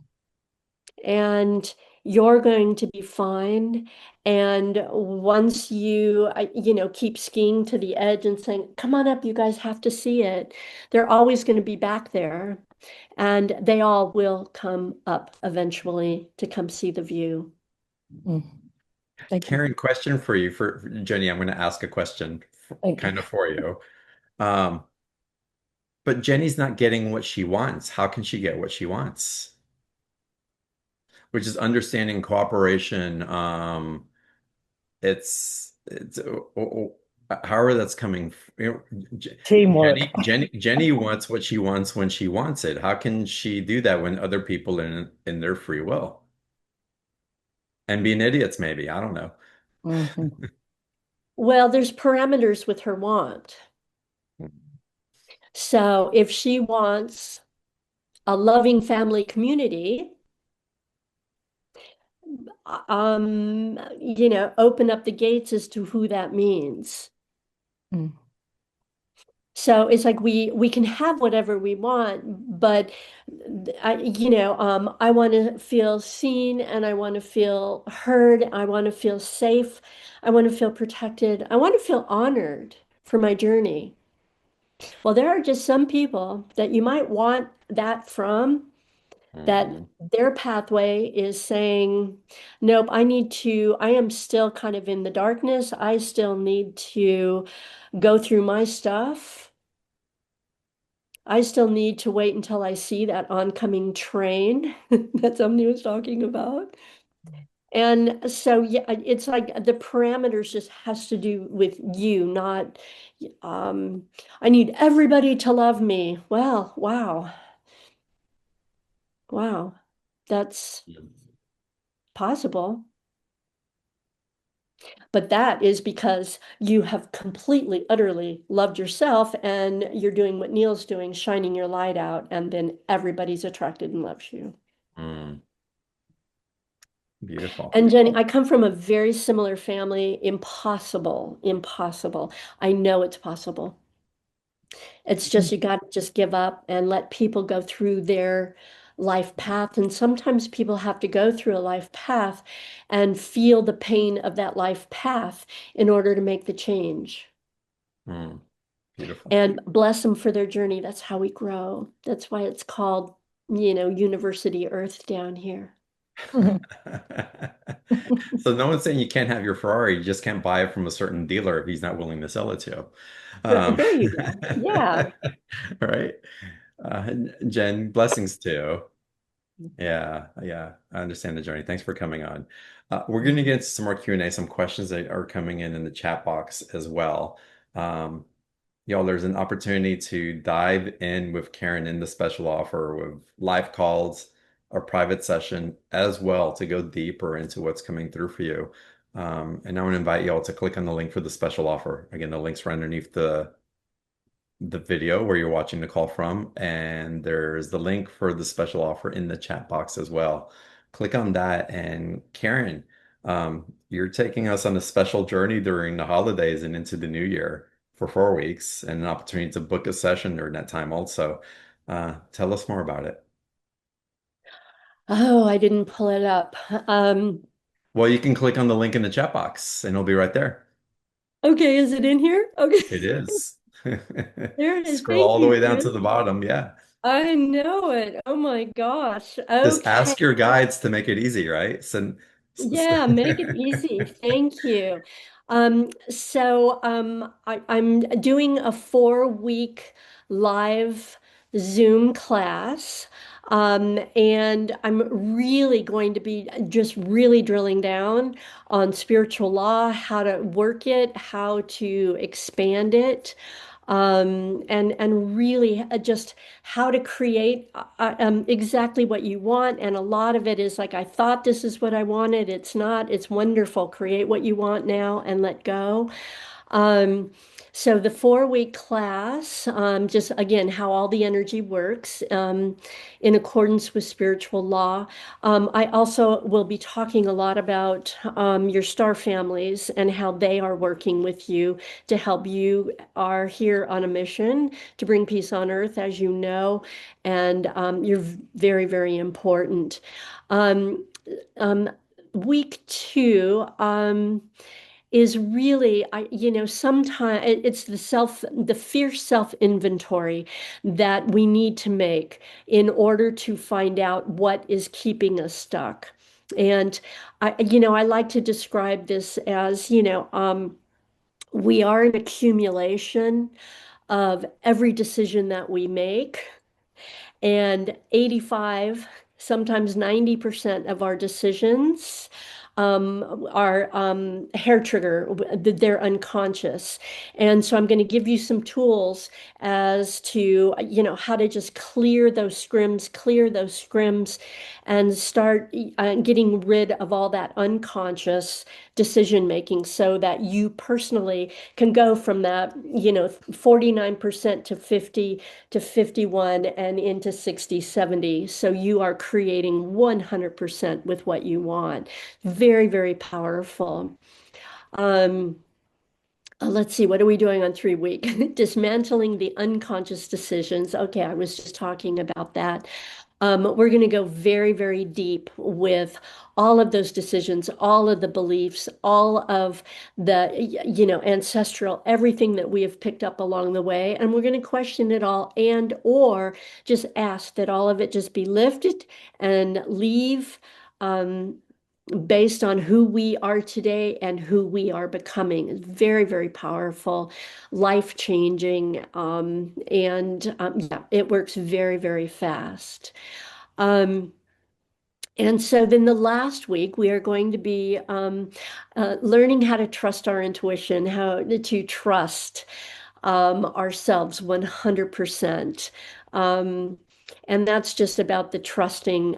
And You're going to be fine. And once you, keep skiing to the edge and saying, come on up, you guys have to see it, they're always going to be back there. And they all will come up eventually to come see the view. Mm. Thank you. Karen, question for you for Jenny. I'm going to ask a question Thank you. kind of for you. Um, but Jenny's not getting what she wants. How can she get what she wants? Which is understanding cooperation. However that's coming. Teamwork. Jenny wants what she wants when she wants it. How can she do that when other people are in their free will and being idiots? Maybe I don't know. Mhm. Well, there's parameters with her want. So if she wants a loving family community, open up the gates as to who that means. Mm. So it's like we can have whatever we want, but I want to feel seen and I want to feel heard. I want to feel safe. I want to feel protected. I want to feel honored for my journey. Well, there are just some people that you might want that from, that Mhm. their pathway is saying, nope, I am still kind of in the darkness. I still need to go through my stuff. I still need to wait until I see that oncoming train that somebody was talking about. And so, yeah, it's like the parameters just has to do with you, not, um, I need everybody to love me. Well, wow, wow, that's possible. But that is because you have completely, utterly loved yourself and you're doing what Neil's doing, shining your light out, and then everybody's attracted and loves you. Mm, beautiful. And Jenny, I come from a very similar family. Impossible, impossible. I know it's possible. It's just you got to just give up and let people go through their life path. And sometimes people have to go through a life path and feel the pain of that life path in order to make the change. Mm, beautiful. And bless them for their journey. That's how we grow. That's why it's called, University Earth down here. So no one's saying you can't have your Ferrari, you just can't buy it from a certain dealer if he's not willing to sell it to you. There you go. Yeah. Right? Jen, blessings too. Yeah, yeah, I understand the journey. Thanks for coming on. We're going to get into some more Q&A, some questions that are coming in the chat box as well. Um, Y'all, there's an opportunity to dive in with Karen in the special offer with live calls, a private session as well to go deeper into what's coming through for you. And I want to invite y'all to click on the link for the special offer. Again, the link's right underneath the video where you're watching the call from, and there's the link for the special offer in the chat box as well. Click on that, and Karen, you're taking us on a special journey during the holidays and into the new year for 4 weeks, and an opportunity to book a session during that time also. Tell us more about it. Oh, I didn't pull it up. Well, you can click on the link in the chat box, and it'll be right there. Okay, is it in here? Okay. It is. There it is. Scroll Thank all the you, way down to Jen. the bottom. Yeah. I know it. Oh my gosh. Just Okay. ask your guides to make it easy, right? So, Yeah, make it easy. Thank you. I'm doing a 4 week live Zoom class. And I'm really going to be just really drilling down on spiritual law, how to work it, how to expand it, and really just how to create exactly what you want. And a lot of it is like, I thought this is what I wanted. It's not. It's wonderful. Create what you want now and let go. Um, So the 4-week class, just again, how all the energy works, in accordance with spiritual law. I also will be talking a lot about your star families and how they are working with you to help. You are here on a mission to bring peace on earth, as you know, and you're very, very important. Um, um, week two. Is really, sometimes it's the fierce self inventory that we need to make in order to find out what is keeping us stuck. And I like to describe this as, we are an accumulation of every decision that we make, and 85, sometimes 90% of our decisions are hair trigger, they're unconscious. And so I'm going to give you some tools as to, how to just clear those scrims, and start getting rid of all that unconscious decision making so that you personally can go from that, 49% to 50 to 51 and into 60, 70. So you are creating 100% with what you want. Very, very powerful. Um, let's see, what are we doing on 3 week? Dismantling the unconscious decisions. Okay, I was just talking about that. We're going to go very, very deep with all of those decisions, all of the beliefs, all of the, ancestral, everything that we have picked up along the way. And we're going to question it all, and or just ask that all of it just be lifted and leave. Um, Based on who we are today and who we are becoming. It's very, very powerful, life-changing, and yeah, it works very, very fast. Um, and so then the last week, we are going to be learning how to trust our intuition, how to trust ourselves 100%. And that's just about the trusting.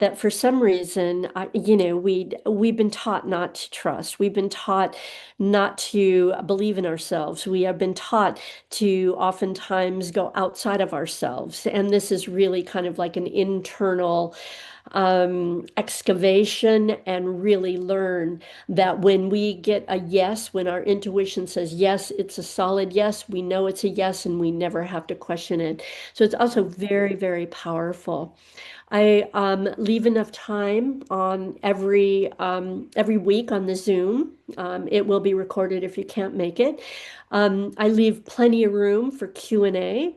That for some reason, we've been taught not to trust. We've been taught not to believe in ourselves. We have been taught to oftentimes go outside of ourselves. And this is really kind of like an internal excavation, and really learn that when we get a yes, when our intuition says yes, it's a solid yes, we know it's a yes, and we never have to question it. So it's also very, very powerful. I leave enough time on every week on the Zoom. It will be recorded if you can't make it. I leave plenty of room for Q&A.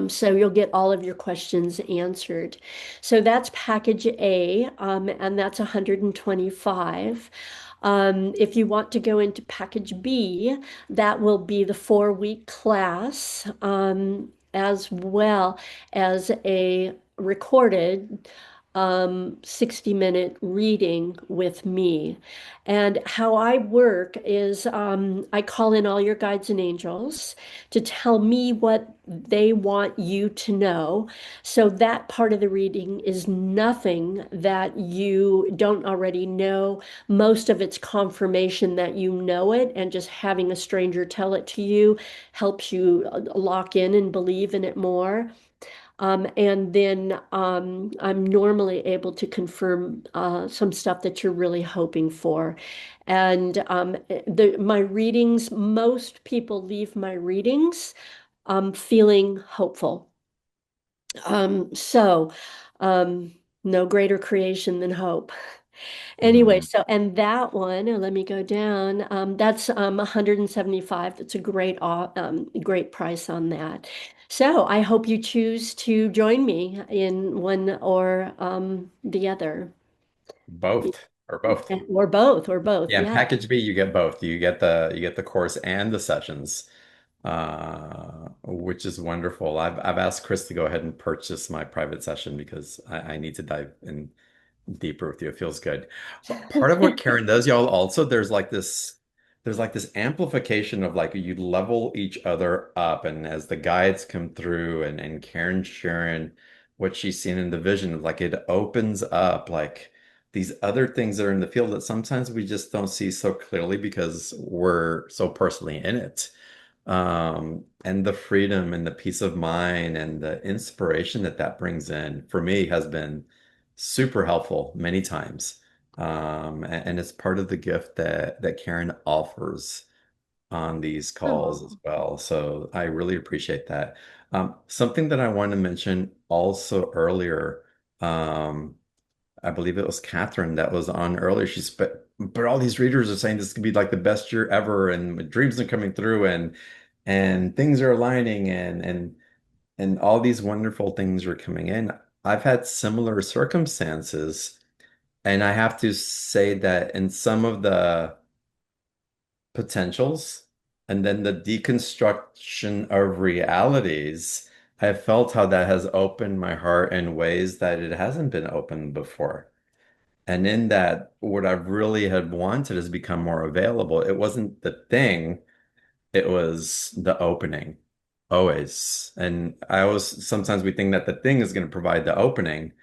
So you'll get all of your questions answered. So that's package A, and that's 125. If you want to go into package B, that will be the 4-week class, as well as a recorded 60-minute reading with me. And how I work is I call in all your guides and angels to tell me what they want you to know. So that part of the reading is nothing that you don't already know. Most of it's confirmation that you know it, and just having a stranger tell it to you helps you lock in and believe in it more. And then I'm normally able to confirm some stuff that you're really hoping for. And my readings, most people leave my readings feeling hopeful. So um, no greater creation than hope. Anyway, Mm. so and that one, let me go down. That's 175. That's a great price on that. So I hope you choose to join me in one or the other, Both or both. or both, or both. Yeah, in Yeah. package B, you get both. You get the course and the sessions, which is wonderful. I've asked Chris to go ahead and purchase my private session because I need to dive in deeper with you. It feels good. But part of what Karen does, y'all, also there's like this amplification of like you level each other up, and as the guides come through and Karen sharing what she's seen in the vision, like it opens up like these other things that are in the field that sometimes we just don't see so clearly because we're so personally in it. And the freedom and the peace of mind and the inspiration that that brings in for me has been super helpful many times. And it's part of the gift that Karen offers on these calls as Oh, well. So I really appreciate that. Something that I want to mention also earlier, um, I believe it was Catherine that was on earlier. But all these readers are saying this could be like the best year ever, and my dreams are coming through, and things are aligning, and all these wonderful things are coming in. I've had similar circumstances, and I have to say that in some of the potentials and then the deconstruction of realities, I felt how that has opened my heart in ways that it hasn't been opened before. And in that, what I really had wanted has become more available. It wasn't the thing, it was the opening, always. And I always, sometimes we think that the thing is going to provide the opening,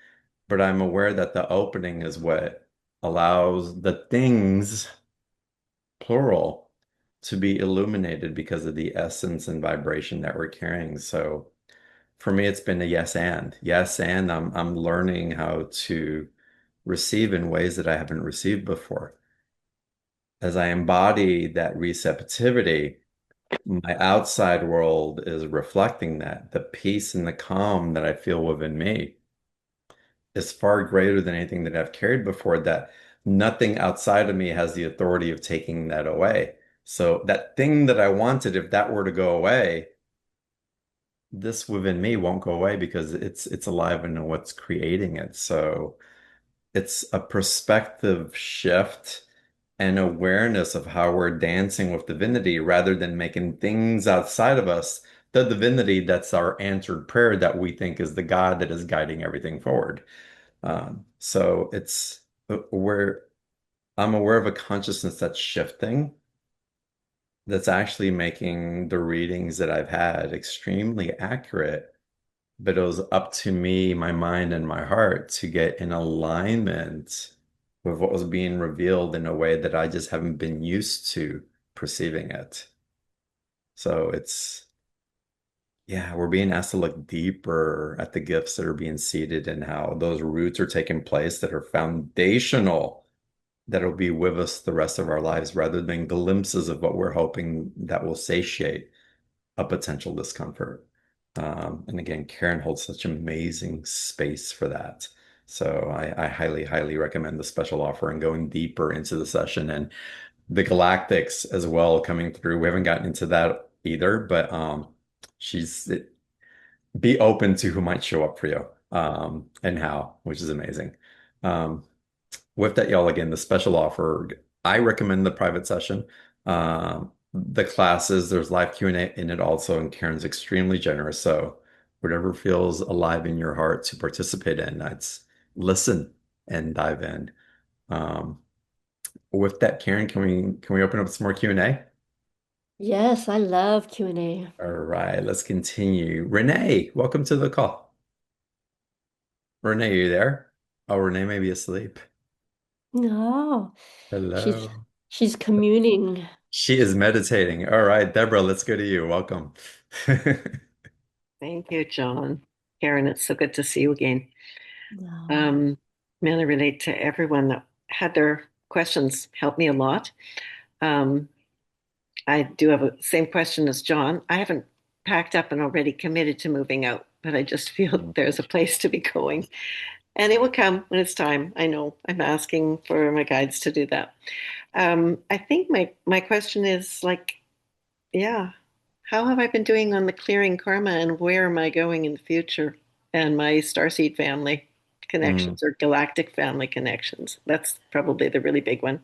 but I'm aware that the opening is what allows the things, plural, to be illuminated because of the essence and vibration that we're carrying. So for me, it's been a yes and. Yes, and I'm learning how to receive in ways that I haven't received before. As I embody that receptivity, my outside world is reflecting that. The peace and the calm that I feel within me is far greater than anything that I've carried before, that nothing outside of me has the authority of taking that away. So that thing that I wanted, if that were to go away, this within me won't go away because it's alive and what's creating it. So it's a perspective shift and awareness of how we're dancing with divinity rather than making things outside of us the divinity that's our answered prayer that we think is the God that is guiding everything forward. So it's where I'm aware of a consciousness that's shifting, that's actually making the readings that I've had extremely accurate. But it was up to me, my mind, and my heart to get in alignment with what was being revealed in a way that I just haven't been used to perceiving it. So it's, yeah, we're being asked to look deeper at the gifts that are being seeded and how those roots are taking place that are foundational, that'll be with us the rest of our lives rather than glimpses of what we're hoping that will satiate a potential discomfort. And again, Karen holds such amazing space for that. So I highly, highly recommend the special offer and going deeper into the session and the galactics as well coming through. We haven't gotten into that either, but she's be open to who might show up for you and how, which is amazing. Um, with that, y'all, again, the special offer, I recommend the private session. The classes, there's live Q&A in it also, and Karen's extremely generous. So whatever feels alive in your heart to participate in, that's listen and dive in. Um, with that, Karen, can we open up some more Q&A? yes, I love Q&A. All right, let's continue. Renee, welcome to the call. Renee, are you there? Oh, Renee may be asleep. No, she's Hello. she's communing. She is meditating. All right, Deborah, let's go to you. Welcome. Thank you, John. Karen, it's so good to see you again. No. Um, Man, I relate to everyone that had their questions help me a lot. Um, I do have a same question as John. I haven't packed up and already committed to moving out, but I just feel there's a place to be going. And it will come when it's time. I know I'm asking for my guides to do that. I think my question is like, yeah, how have I been doing on the clearing karma and where am I going in the future? And my starseed family Mm. connections or galactic family connections. That's probably the really big one.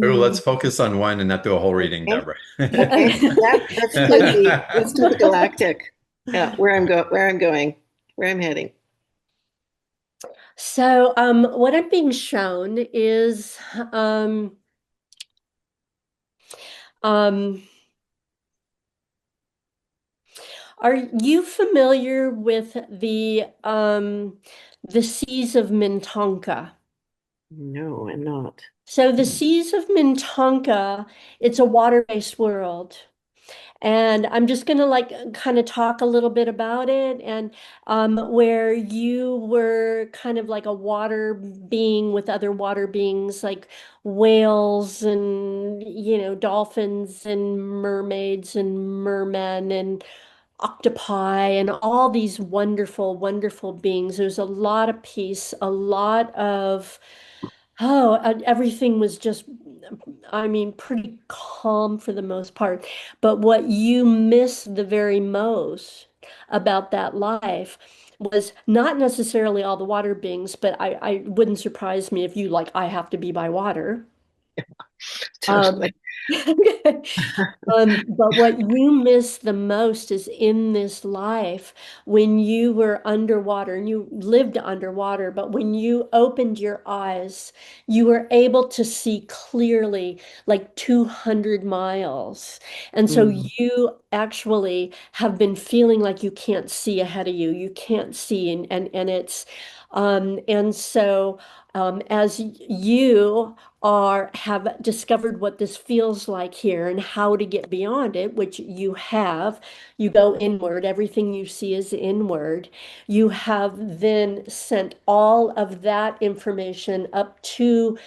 Oh, Hmm. let's focus on one and not do a whole reading, Okay. Deborah. Okay. That's easy. Let's do the galactic. Yeah, where I'm going, where I'm heading. So, what I'm being shown is um, um, Are you familiar with the seas of Mintonka? No, I'm not. So the seas of Mintonka, it's a water-based world. And I'm just going to like kind of talk a little bit about it and where you were kind of like a water being with other water beings like whales and, dolphins and mermaids and mermen and octopi and all these wonderful, wonderful beings. There's a lot of peace, a lot of everything was just, I mean, pretty calm for the most part. But what you miss the very most about that life was not necessarily all the water beings, but I wouldn't surprise me if you like, I have to be by water. Totally. Um, but what you miss the most is in this life when you were underwater and you lived underwater, but when you opened your eyes, you were able to see clearly like 200 miles. And so Mm. you actually have been feeling like you can't see ahead of you. You can't see and it's and so as you are have discovered what this feels like here and how to get beyond it, which you have. You go inward, everything you see is inward. You have then sent all of that information up to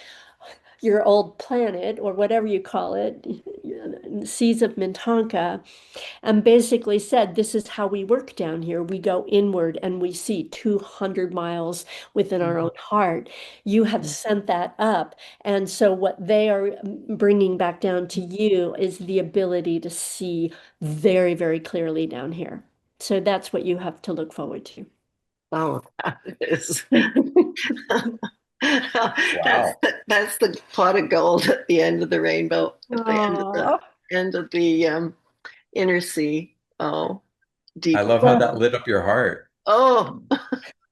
your old planet or whatever you call it, seas of Mintanka, and basically said, this is how we work down here. We go inward and we see 200 miles within our own heart. You have sent that up. And so what they are bringing back down to you is the ability to see very, very clearly down here. So that's what you have to look forward to. Oh, that is. That's Wow. that's the pot of gold at the end of the rainbow, at the Oh, end of the inner sea. Oh, I deep. love how well, that lit up your heart. Oh,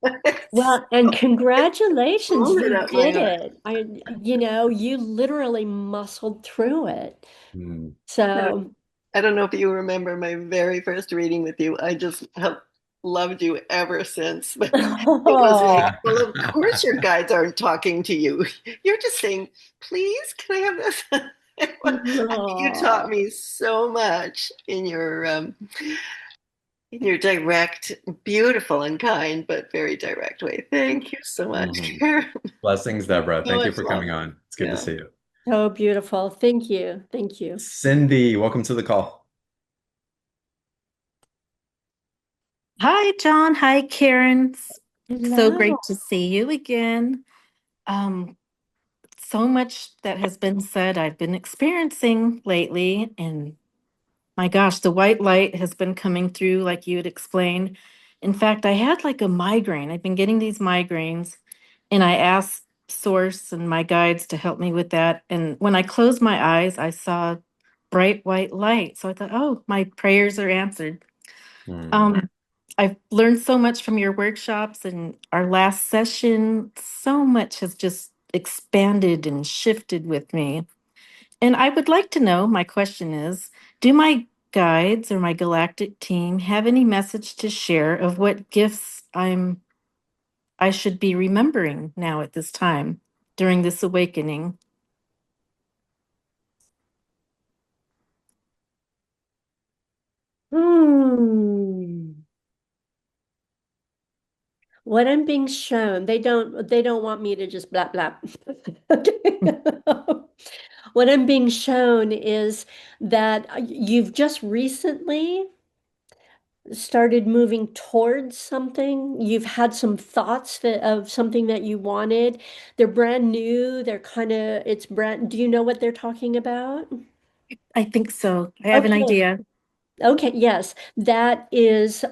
it's well, and congratulations, lit you up my did heart. it. You literally muscled through it. Hmm. So, I don't know if you remember my very first reading with you. I just have loved you ever since. But it was like, oh, well, of course your guides aren't talking to you. You're just saying, please, can I have this? You taught oh. me so much in your direct, beautiful and kind, but very direct way. Thank you so much, Mhm. Karen. Blessings, Deborah. So Thank you much for love. coming on. It's good to Yeah. see you. So beautiful. Thank you. Thank you. Cindy, welcome to the call. Hi, John. Hi, Karen. So Hello. great to see you again. Um, so much that has been said I've been experiencing lately, and my gosh, the white light has been coming through like you had explained. In fact, I had like a migraine. I've been getting these migraines, and I asked Source and my guides to help me with that. And when I closed my eyes, I saw bright white light. So I thought, oh, my prayers are answered. Hmm. Um, I've learned so much from your workshops and our last session. So much has just expanded and shifted with me. And I would like to know, my question is, do my guides or my galactic team have any message to share of what gifts I should be remembering now at this time during this awakening? Hmm. What I'm being shown, they don't want me to just blah blah. Okay. What I'm being shown is that you've just recently started moving towards something. You've had some thoughts of something that you wanted. They're brand new. It's brand. Do you know what they're talking about? I think so. I have an Okay. idea. Okay, yes, that is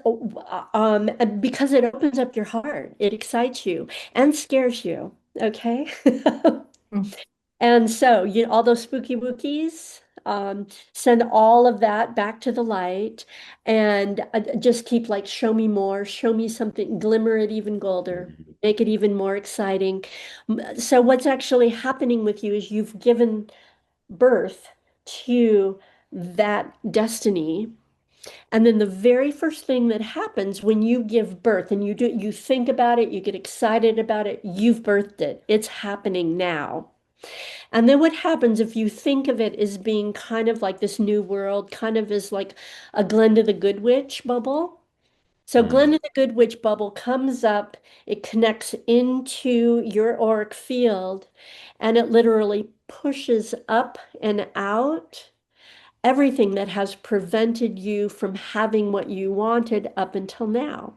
because it opens up your heart. It excites you and scares you. Okay. Mm. And so, all those spooky wookies, send all of that back to the light and just keep like, show me more, show me something, glimmer it even golder, make it even more exciting. So, what's actually happening with you is you've given birth to that destiny And then the very first thing that happens when you give birth and you think about it, you get excited about it, you've birthed it. It's happening now. And then what happens if you think of it as being kind of like this new world, kind of as like a Glenda the Good Witch bubble? So Mm, Glenda the Good Witch bubble comes up, it connects into your auric field, and it literally pushes up and out everything that has prevented you from having what you wanted up until now.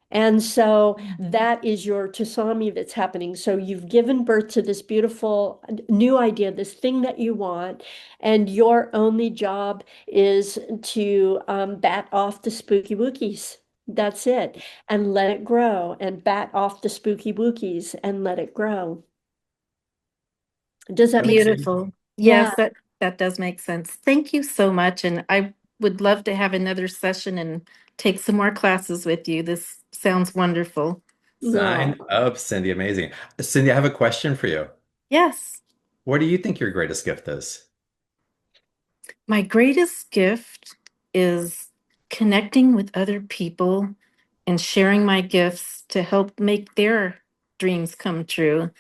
And so that is your tusami that's happening. So you've given birth to this beautiful new idea, this thing that you want, and your only job is to bat off the spooky wookies. That's it. And let it grow and bat off the spooky wookies and let it grow. Does that make sense? amazing. Beautiful. Yeah. Yes, that does make sense. Thank you so much. And I would love to have another session and take some more classes with you. This sounds wonderful. No. Sign up, Cindy. Amazing. Cindy, I have a question for you. Yes. What do you think your greatest gift is? My greatest gift is connecting with other people and sharing my gifts to help make their dreams come true.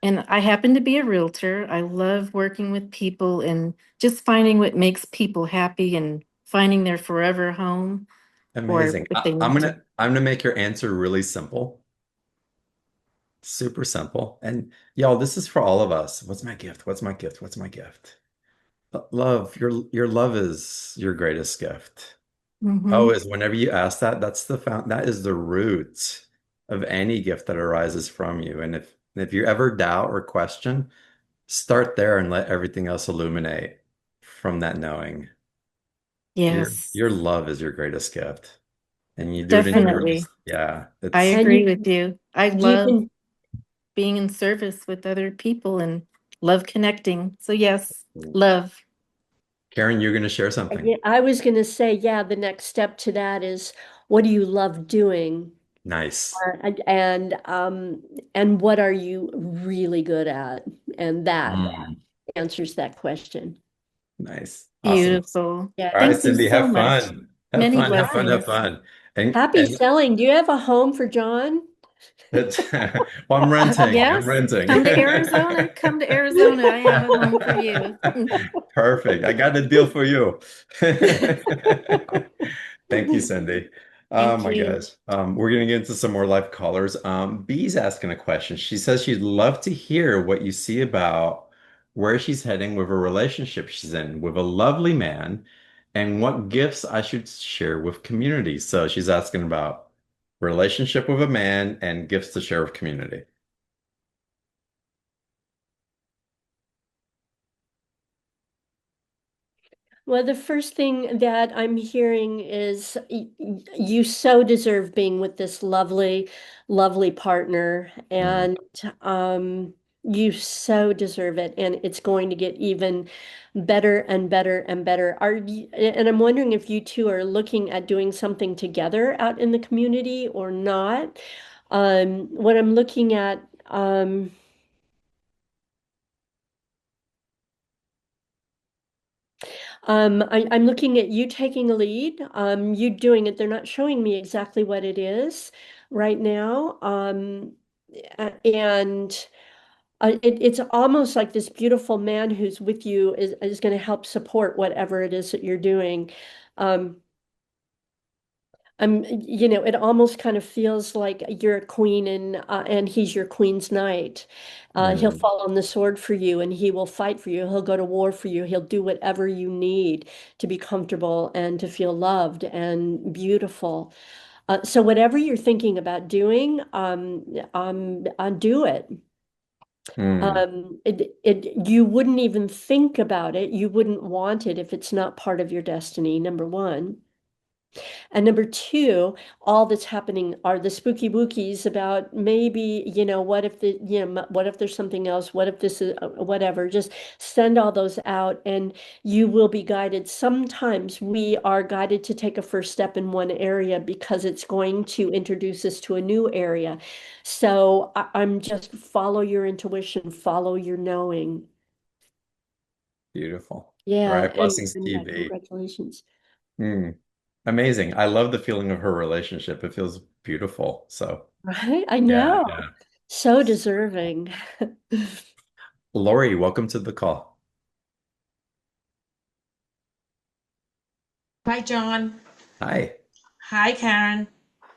And I happen to be a realtor. I love working with people and just finding what makes people happy and finding their forever home or Amazing. if they I'm need to. gonna make your answer really simple, super simple. And y'all, this is for all of us. What's my gift? What's my gift? What's my gift? Love. Your love is your greatest gift. Mm-hmm. Always, whenever you ask that, that is the root of any gift that arises from you. And if you ever doubt or question, start there and let everything else illuminate from that knowing. Yes, Your love is your greatest gift. And you do it in your And definitely. yeah, I it's and agree with you. I you love can being in service with other people and love connecting. So, yes, love. Karen, you're gonna share something. yeah, I was going to say, yeah, the next step to that is what do you love doing? Nice. And what are you really good at? And that Mm, answers that question. nice. Awesome. Beautiful. Yeah. All right, Thank you Cindy, so have much. fun. Have Many fun, have fun, have blessings. fun. And Happy selling. Do you have a home for John? it's well, I'm renting. I'm Yes, renting. come to Arizona. Come to Arizona. I have a home for you. Perfect. I got a deal for you. Thank you, Cindy. Oh Thank my you. gosh. We're gonna get into some more live callers. Bee's asking a question. She says she'd love to hear what you see about where she's heading with a relationship she's in with a lovely man and what gifts I should share with community. So she's asking about relationship with a man and gifts to share with community. Well, the first thing that I'm hearing is you so deserve being with this lovely, lovely partner, Mm, and you so deserve it, and it's going to get even better and better and better. And I'm wondering if you two are looking at doing something together out in the community or not. What I'm looking at, I'm looking at you taking a lead, you doing it. They're not showing me exactly what it is right now. And it's almost like this beautiful man who's with you is going to help support whatever it is that you're doing. Um, it almost kind of feels like you're a queen and he's your queen's knight. He'll mm, fall on the sword for you and he will fight for you. He'll go to war for you. He'll do whatever you need to be comfortable and to feel loved and beautiful. So whatever you're thinking about doing, do it. mm, You wouldn't even think about it. You wouldn't want it if it's not part of your destiny, number one. And number two, all that's happening are the spooky wookies about maybe, what if there's something else? What if this is whatever? Just send all those out and you will be guided. Sometimes we are guided to take a first step in one area because it's going to introduce us to a new area. So I'm just follow your intuition, follow your knowing. beautiful. All Yeah, right, blessings to and you, yeah, B. congratulations. Mm. Amazing. I love the feeling of her relationship. It feels beautiful. So, Right? I yeah, know. yeah. So deserving. Lori, welcome to the call. Hi, John. Hi. Hi, Karen.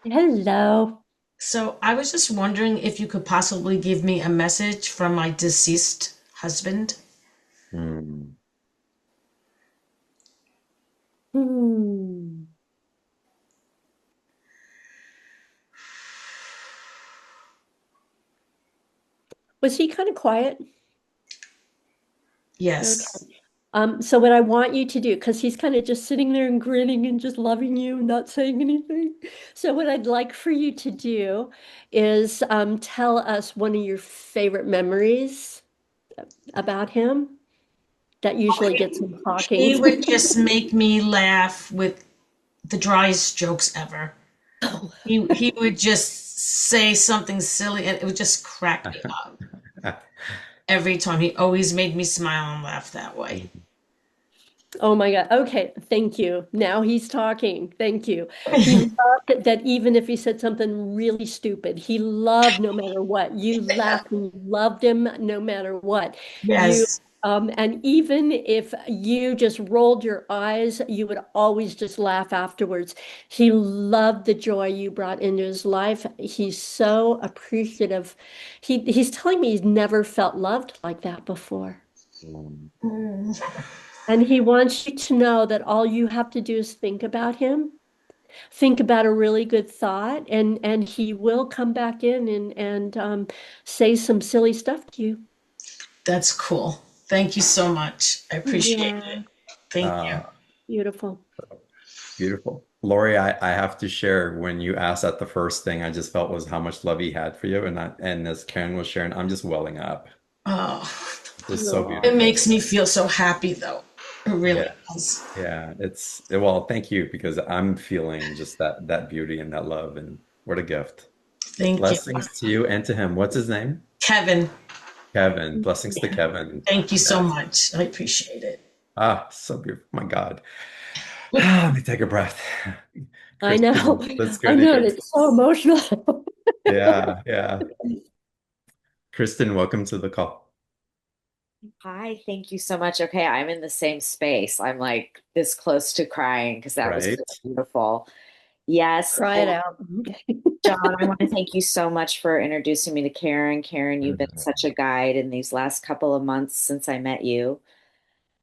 Hello. So I was just wondering if you could possibly give me a message from my deceased husband. Mm. Hmm. Was he kind of quiet? Okay. Yes. So what I want you to do, because he's kind of just sitting there and grinning and just loving you, not saying anything. So what I'd like for you to do is tell us one of your favorite memories about him. That usually gets him He talking. would just make me laugh with the driest jokes ever. He would just say something silly and it would just crack me up every time. He always made me smile and laugh that way. Oh my God. Okay. Thank you. Now he's talking. Thank you. He loved it that even if he said something really stupid, he loved no matter what. You laughed and you loved him no matter what. You Yes. and even if you just rolled your eyes, you would always just laugh afterwards. He loved the joy you brought into his life. He's so appreciative. He's telling me he's never felt loved like that before. Mm. Mm. And he wants you to know that all you have to do is think about him, think about a really good thought, and he will come back in and say some silly stuff to you. That's cool. Thank you so much. I appreciate it. Yeah, Thank you. Uh, beautiful. Beautiful. Lori, I have to share when you asked that the first thing I just felt was how much love he had for you. And as Karen was sharing, I'm just welling up. Oh, Just so Oh, it beautiful. makes me feel so happy though. It really Yeah. does. Yeah. Well, thank you because I'm feeling just that beauty and that love and what a gift. Thank you. Blessings to you and to him. What's his name? Kevin, Kevin. Blessings to Kevin. thank you so Yes. much. I appreciate it. Ah, so beautiful. My God. Let me take a breath. I know. Kristen, let's I go to know. you. It's so emotional. Yeah, yeah. Kristen, welcome to the call. Hi, thank you so much. Okay, I'm in the same space. I'm like this close to crying because that was so Right? beautiful. Yes. Cry it And out. John, I want to thank you so much for introducing me to Karen. Karen, you've been Mhm. such a guide in these last couple of months since I met you.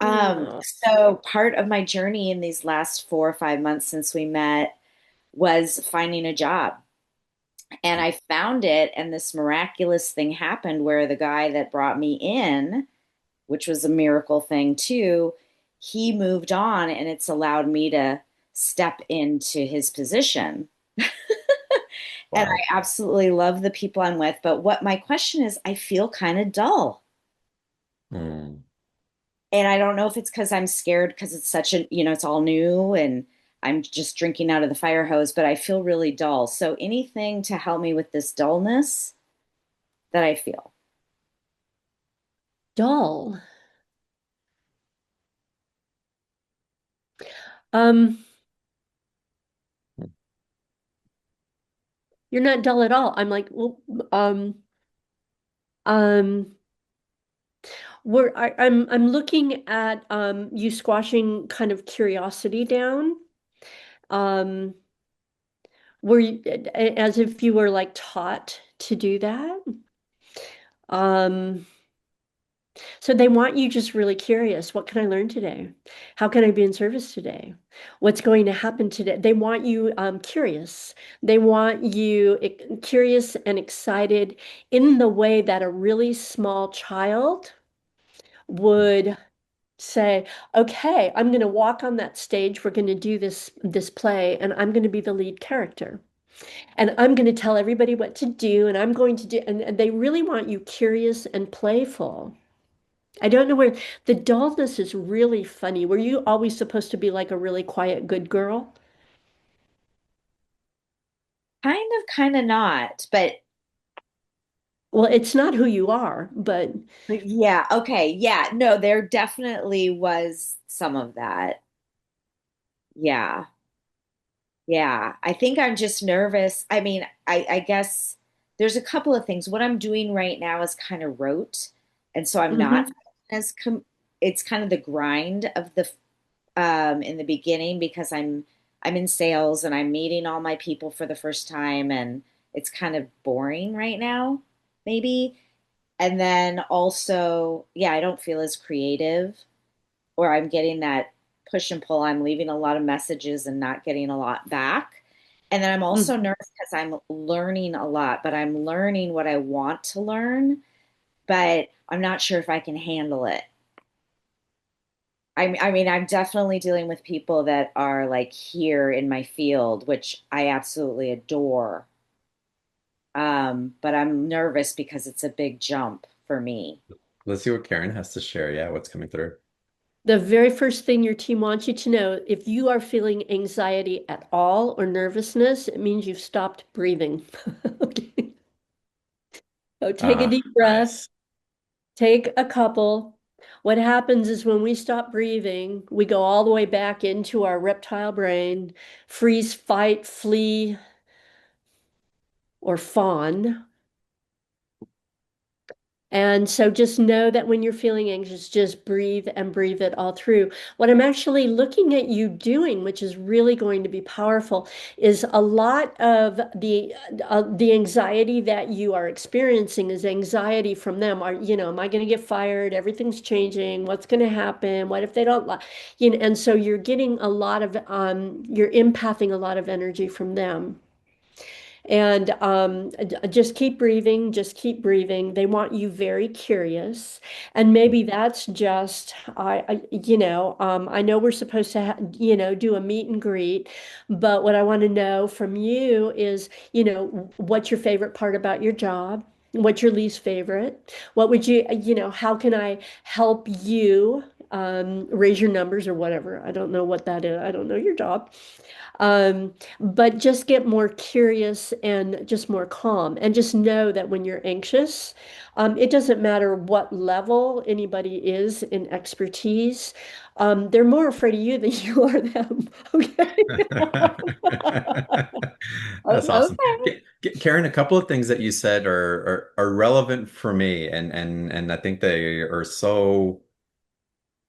Oh, So part of my journey in these last 4 or 5 months since we met was finding a job. And I found it, and this miraculous thing happened where the guy that brought me in, which was a miracle thing too, he moved on and it's allowed me to step into his position. And Wow. I absolutely love the people I'm with. But what my question is, I feel kind of dull. Mm. And I don't know if it's because I'm scared because it's such a, it's all new and I'm just drinking out of the fire hose, but I feel really dull. So anything to help me with this dullness that I feel. dull. Um, you're not dull at all. I'm like, well, um, I'm looking at you squashing kind of curiosity down. Um, were you, as if you were like taught to do that. Um, so they want you just really curious. What can I learn today? How can I be in service today? What's going to happen today? They want you curious. They want you curious and excited in the way that a really small child would say, okay, I'm going to walk on that stage. We're going to do this play, and I'm going to be the lead character. And I'm going to tell everybody what to do, and I'm going to do, and they really want you curious and playful. I don't know where the dullness is really funny. Were you always supposed to be like a really quiet, good girl? Kind of not, Well, it's not who you are, but but yeah, okay, yeah, no, there definitely was some of that. Yeah. Yeah. I think I'm just nervous. I mean, I guess there's a couple of things. What I'm doing right now is kind of rote. And so I'm not Hmm. as it's kind of the grind of the in the beginning because I'm in sales and I'm meeting all my people for the first time and it's kind of boring right now, maybe. And then also, yeah, I don't feel as creative or I'm getting that push and pull. I'm leaving a lot of messages and not getting a lot back. And then I'm also nervous because I'm learning a lot, but I'm learning what I want to learn, but I'm not sure if I can handle it. I mean, I'm definitely dealing with people that are like here in my field, which I absolutely adore. But I'm nervous because it's a big jump for me. Let's see what Karen has to share. Yeah, what's coming through. The very first thing your team wants you to know, if you are feeling anxiety at all or nervousness, it means you've stopped breathing. Okay. So take a Ah, deep breath, nice. take a couple. What happens is when we stop breathing, we go all the way back into our reptile brain, freeze, fight, flee, or fawn. And so just know that when you're feeling anxious, just breathe and breathe it all through. What I'm actually looking at you doing, which is really going to be powerful, is a lot of the anxiety that you are experiencing is anxiety from them. Are, am I going to get fired? Everything's changing. What's going to happen? What if they don't like, and so you're getting a lot of you're empathing a lot of energy from them. And just keep breathing, just keep breathing. They want you very curious. And maybe that's just, I know we're supposed to, do a meet and greet, but what I want to know from you is, what's your favorite part about your job? What's your least favorite? What would you, how can I help you raise your numbers or whatever? I don't know what that is. I don't know your job. But just get more curious and just more calm. And just know that when you're anxious, it doesn't matter what level anybody is in expertise. They're more afraid of you than you are them. Okay. That's awesome. Okay. Karen, a couple of things that you said are relevant for me, and I think they are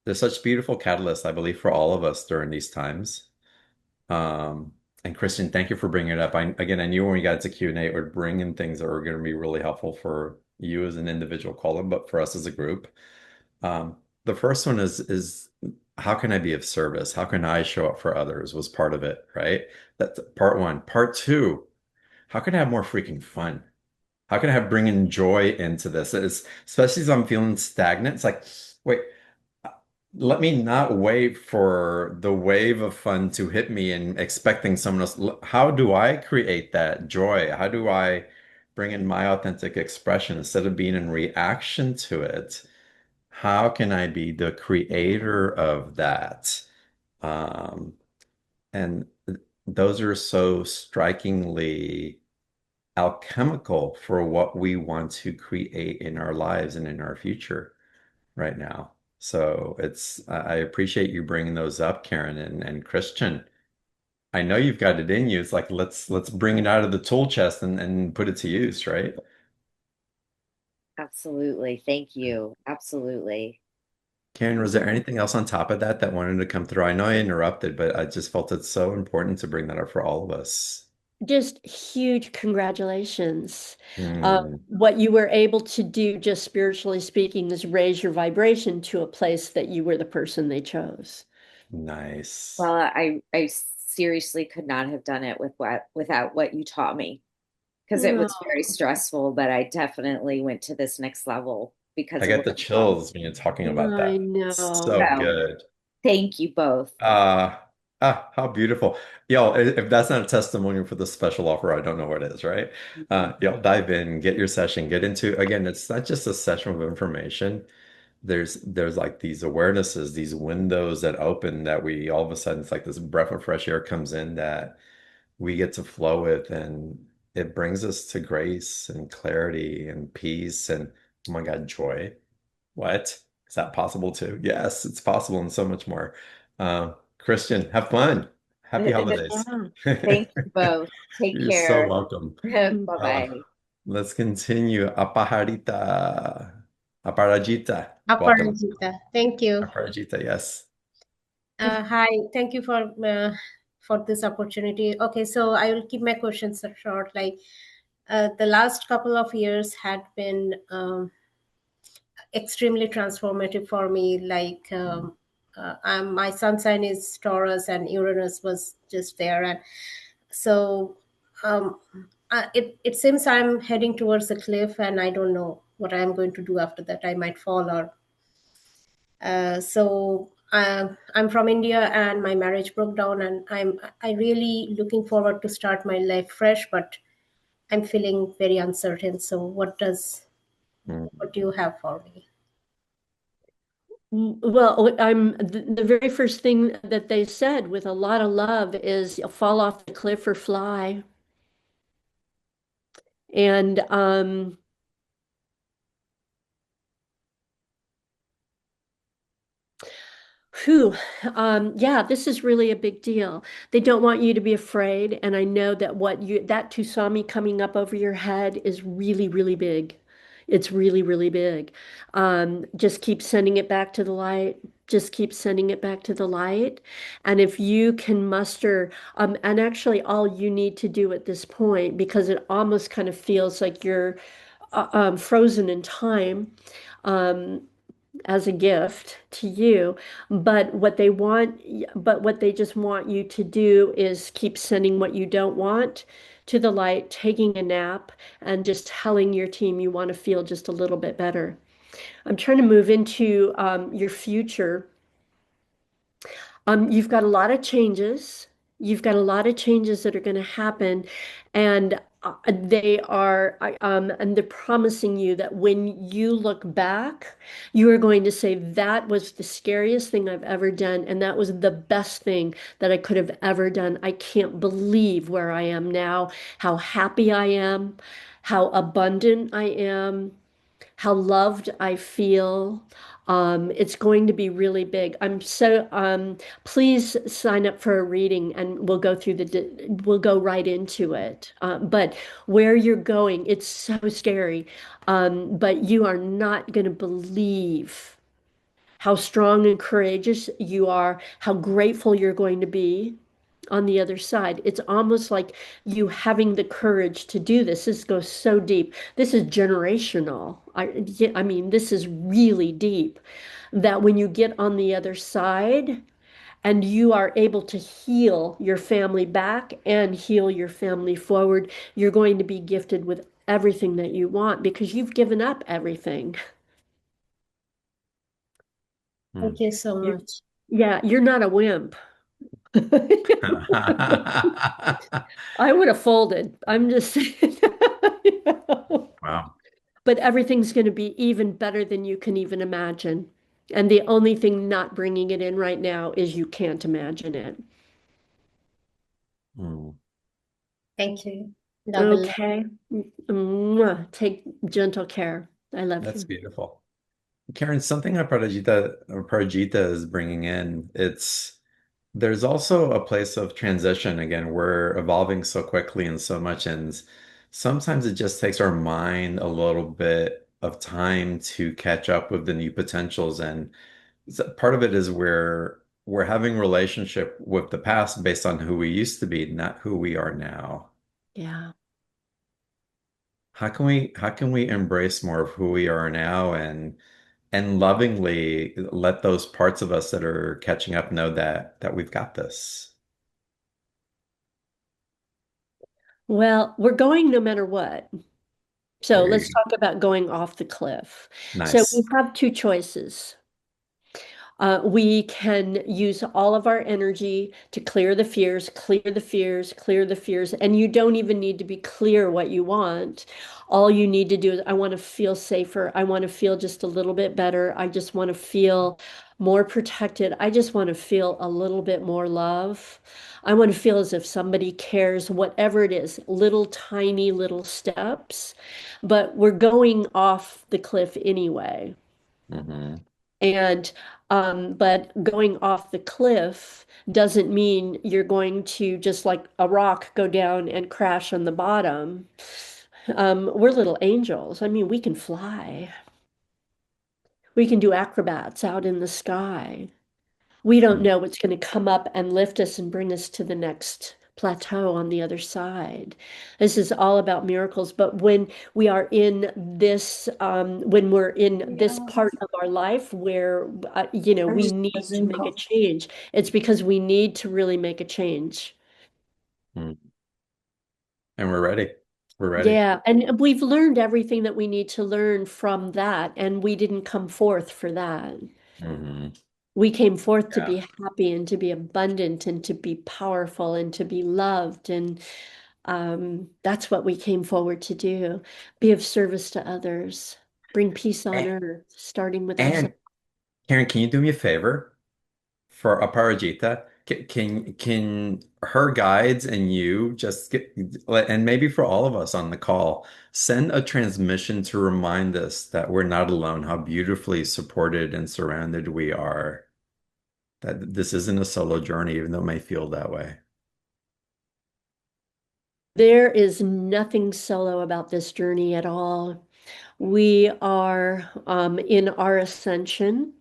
they're such beautiful catalysts, I believe, for all of us during these times. And Christian, thank you for bringing it up. Again, I knew when we got to Q&A, it would bring in things that were going to be really helpful for you as an individual caller, but for us as a group. The first one is how can I be of service? How can I show up for others was part of it, right? That's part one. Part two, how can I have more freaking fun? How can I have bringing joy into this? Especially as I'm feeling stagnant. It's like, wait, let me not wait for the wave of fun to hit me and expecting someone else. How do I create that joy? How do I bring in my authentic expression instead of being in reaction to it? How can I be the creator of that? Um, and those are so strikingly alchemical for what we want to create in our lives and in our future right now. So I appreciate you bringing those up, Karen and Christian. I know you've got it in you. It's like let's bring it out of the tool chest and put it to use, right? Absolutely. Thank you. Absolutely. Karen, was there anything else on top of that that wanted to come through? I know I interrupted, but I just felt it's so important to bring that up for all of us. Just huge congratulations. Hmm, What you were able to do, just spiritually speaking, is raise your vibration to a place that you were the person they chose. Well, nice. I seriously could not have done it without what you taught me because it was very Oh, stressful, but I definitely went to this next level I because of get what the you taught me. chills when you're talking about I that. know. So So good. thank you both. Uh, how beautiful. Yo, if that's not a testimonial for the special offer, I don't know what is, right? Yo, dive in, get your session, get into, again, it's not just a session of information. There's like these awarenesses, these windows that open that we all of a sudden, it's like this breath of fresh air comes in that we get to flow with, and it brings us to grace and clarity and peace and, oh my God, joy. What? Is that possible too? Yes, it's possible and so much more. Christian, have fun. Happy holidays. Yeah. Thank you both. Take You're so care. welcome. Uh, Bye-bye. let's continue. Aparajita. Aparajita. Welcome. Aparajita. Thank you. Aparajita, yes. Hi, thank you for this opportunity. Okay, so I will keep my questions short. Like the last couple of years had been extremely transformative for me. Like my sun sign is Taurus, and Uranus was just there, and so um, it seems I'm heading towards a cliff, and I don't know what I'm going to do after that. I might fall or I'm from India, and my marriage broke down, and I really looking forward to start my life fresh, but I'm feeling very uncertain. So what Mm. do you have for me? Well, the very first thing that they said with a lot of love is fall off the cliff or fly. And whew, yeah, this is really a big deal. They don't want you to be afraid, and I know that that tsunami coming up over your head is really, really big. It's really, really big. Just keep sending it back to the light. Just keep sending it back to the light. And if you can muster, and actually all you need to do at this point, because it almost kind of feels like you're frozen in time. Um, as a gift to you. But what they just want you to do is keep sending what you don't want to the light, taking a nap, and just telling your team you want to feel just a little bit better. I'm trying to move into your future. You've got a lot of changes. You've got a lot of changes that are going to happen, and and they're promising you that when you look back, you are going to say, that was the scariest thing I've ever done, and that was the best thing that I could have ever done. I can't believe where I am now, how happy I am, how abundant I am, how loved I feel. It's going to be really big. Please sign up for a reading and we'll go right into it. But where you're going, it's so scary. But you are not going to believe how strong and courageous you are, how grateful you're going to be on the other side. It's almost like you having the courage to do this. This goes so deep. This is generational. Yeah, I mean, this is really deep that when you get on the other side and you are able to heal your family back and heal your family forward, you're going to be gifted with everything that you want because you've given up everything. Mm. Thank you so much. Yeah, you're not a wimp. I would have folded. I'm just saying. Wow. But everything's going to be even better than you can even imagine. And the only thing not bringing it in right now is you can't imagine it. Mm. Thank you. Double. Okay. Mwah. Take gentle care. I love That's you. beautiful. Karen, something Parajita is bringing in, there's also a place of transition. Again, we're evolving so quickly and so much, and sometimes it just takes our mind a little bit of time to catch up with the new potentials. And part of it is we're having relationship with the past based on who we used to be, not who we are now. Yeah. How can we embrace more of who we are now and lovingly let those parts of us that are catching up know that we've got this. Well, we're going no matter what. So There let's you talk about going off the cliff. So we Nice. have two choices. We can use all of our energy to clear the fears, clear the fears, clear the fears. And you don't even need to be clear what you want. All you need to do is, I want to feel safer. I want to feel just a little bit better. I just want to feel more protected. I just want to feel a little bit more love. I want to feel as if somebody cares, whatever it is, little tiny little steps. But we're going off the cliff anyway. Hmm. And but going off the cliff doesn't mean you're going to just like a rock go down and crash on the bottom. We're little angels. I mean, we can fly. We can do acrobats out in the sky. We don't Mm. know what's going to come up and lift us and bring us to the next plateau on the other side. This is all about miracles. But when we are in this, when we're in this part of our life where, we need to make a change, it's because we need to really make a change. Mm. And we're ready. We're ready. Yeah, and we've learned everything that we need to learn from that, and we didn't come forth for that. Hmm. We came forth to Yeah. be happy and to be abundant and to be powerful and to be loved. And that's what we came forward to do. Be of service to others, bring peace on And, earth, starting with ourselves. and Karen, can you do me a favor for Aparajita? Can her guides and you just get, and maybe for all of us on the call, send a transmission to remind us that we're not alone, how beautifully supported and surrounded we are, that this isn't a solo journey, even though it may feel that way. There is nothing solo about this journey at all. We are in our ascension.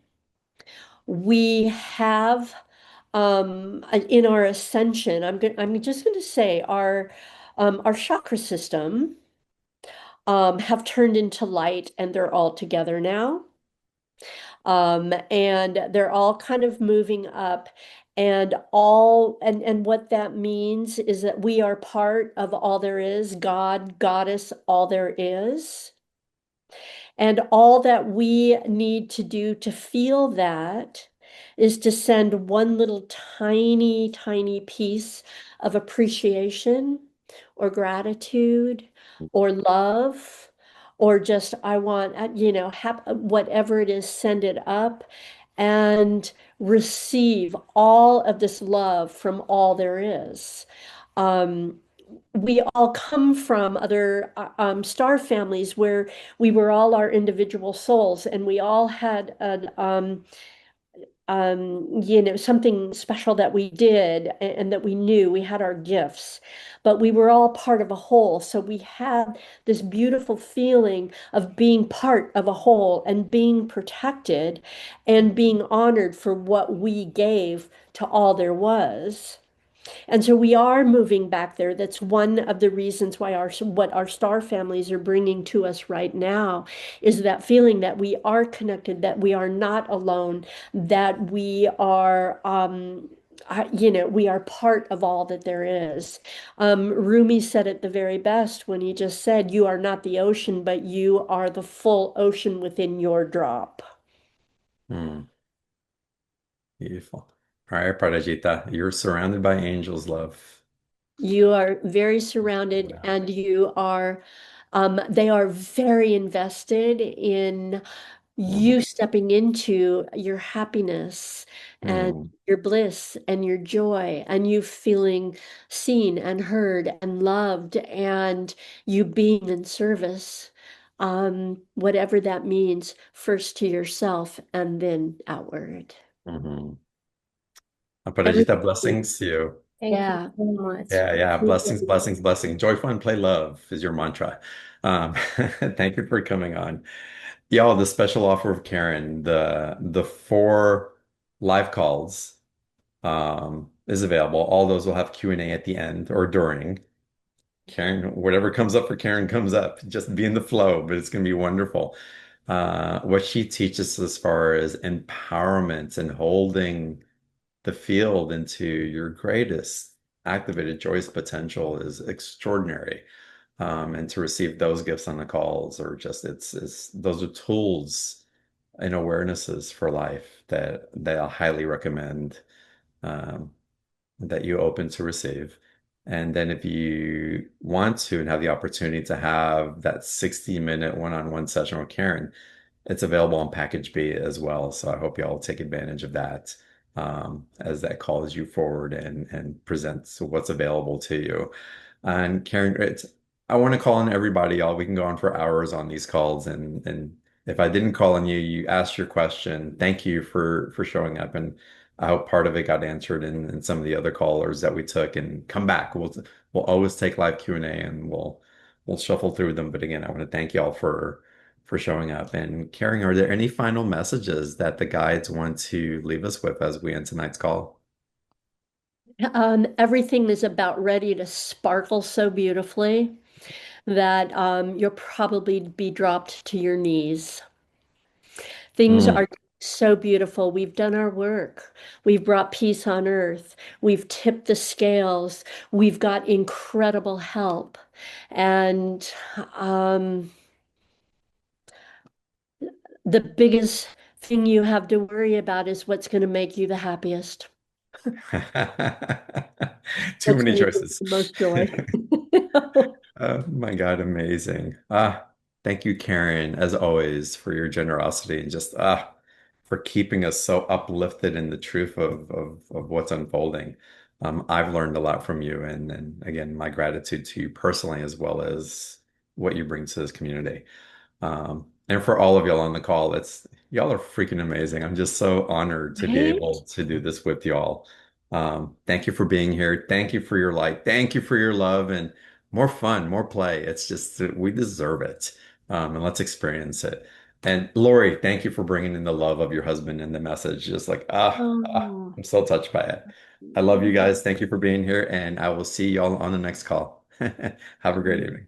We have in our ascension, I'm just going to say our chakra system have turned into light and they're all together now. And they're all kind of moving up and what that means is that we are part of all there is, God, Goddess, all there is. And all that we need to do to feel that is to send one little tiny, tiny piece of appreciation or gratitude or love or just, I want, whatever it is, send it up and receive all of this love from all there is. Um, we all come from other star families where we were all our individual souls and we all had something special that we did and that we knew we had our gifts, but we were all part of a whole. So we had this beautiful feeling of being part of a whole and being protected and being honored for what we gave to all there was. And so we are moving back there. That's one of the reasons why what our star families are bringing to us right now is that feeling that we are connected, that we are not alone, that we are we are part of all that there is. Rumi said it the very best when he just said, "You are not the ocean, but you are the full ocean within your drop." Hmm. Beautiful. All right, Pradajita, you're surrounded by angels, love. You are very surrounded and they are very invested in Mhm. you stepping into your happiness and Mhm. your bliss and your joy and you feeling seen and heard and loved and you being in service. Whatever that means, first to yourself and then outward. Mhm. Everything. Pradajita, blessings to you. Thank you Yeah. so much. Yeah, yeah. Appreciate Blessings, it. blessings, blessings. Joy, fun, play, love is your mantra. Um, thank you for coming on. Y'all, the special offer of Karen, the four live calls is available. All those will have Q&A at the end or during. Karen, whatever comes up for Karen comes up. Just be in the flow, but it's gonna be wonderful. What she teaches as far as empowerment and holding the field into your greatest activated joyous potential is extraordinary. And to receive those gifts on the calls are just it's those are tools and awarenesses for life that I highly recommend um, that you open to receive. And then if you want to and have the opportunity to have that 60-minute one-on-one session with Karen, it's available on package B as well. So I hope y'all take advantage of that as that calls you forward and presents what's available to you. And Karen, I want to call on everybody, y'all. We can go on for hours on these calls and if I didn't call on you, you asked your question. Thank you for showing up, and I hope part of it got answered in some of the other callers that we took. And come back. We'll always take live Q&A, and we'll shuffle through them. But again, I want to thank y'all for showing up. And Karen, are there any final messages that the guides want to leave us with as we end tonight's call? Everything is about ready to sparkle so beautifully that you'll probably be dropped to your knees. Things Mm. are so beautiful. We've done our work. We've brought peace on earth. We've tipped the scales. We've got incredible help. And the biggest thing you have to worry about is what's going to make you the happiest. Too What's many going to give you choices. the most joy. Oh my God, amazing. Thank you, Karen, as always, for your generosity and just for keeping us so uplifted in the truth of what's unfolding. I've learned a lot from you, and again, my gratitude to you personally as well as what you bring to this community. And for all of y'all on the call, y'all are freaking amazing. I'm just so honored to be Right? able to do this with y'all. Thank you for being here. Thank you for your light. Thank you for your love and more fun, more play. It's just that we deserve it. And let's experience it. And Lori, thank you for bringing in the love of your husband and the message. Just like, Oh, I'm so touched by it. I love you guys. Thank you for being here, and I will see y'all on the next call. Have a great evening.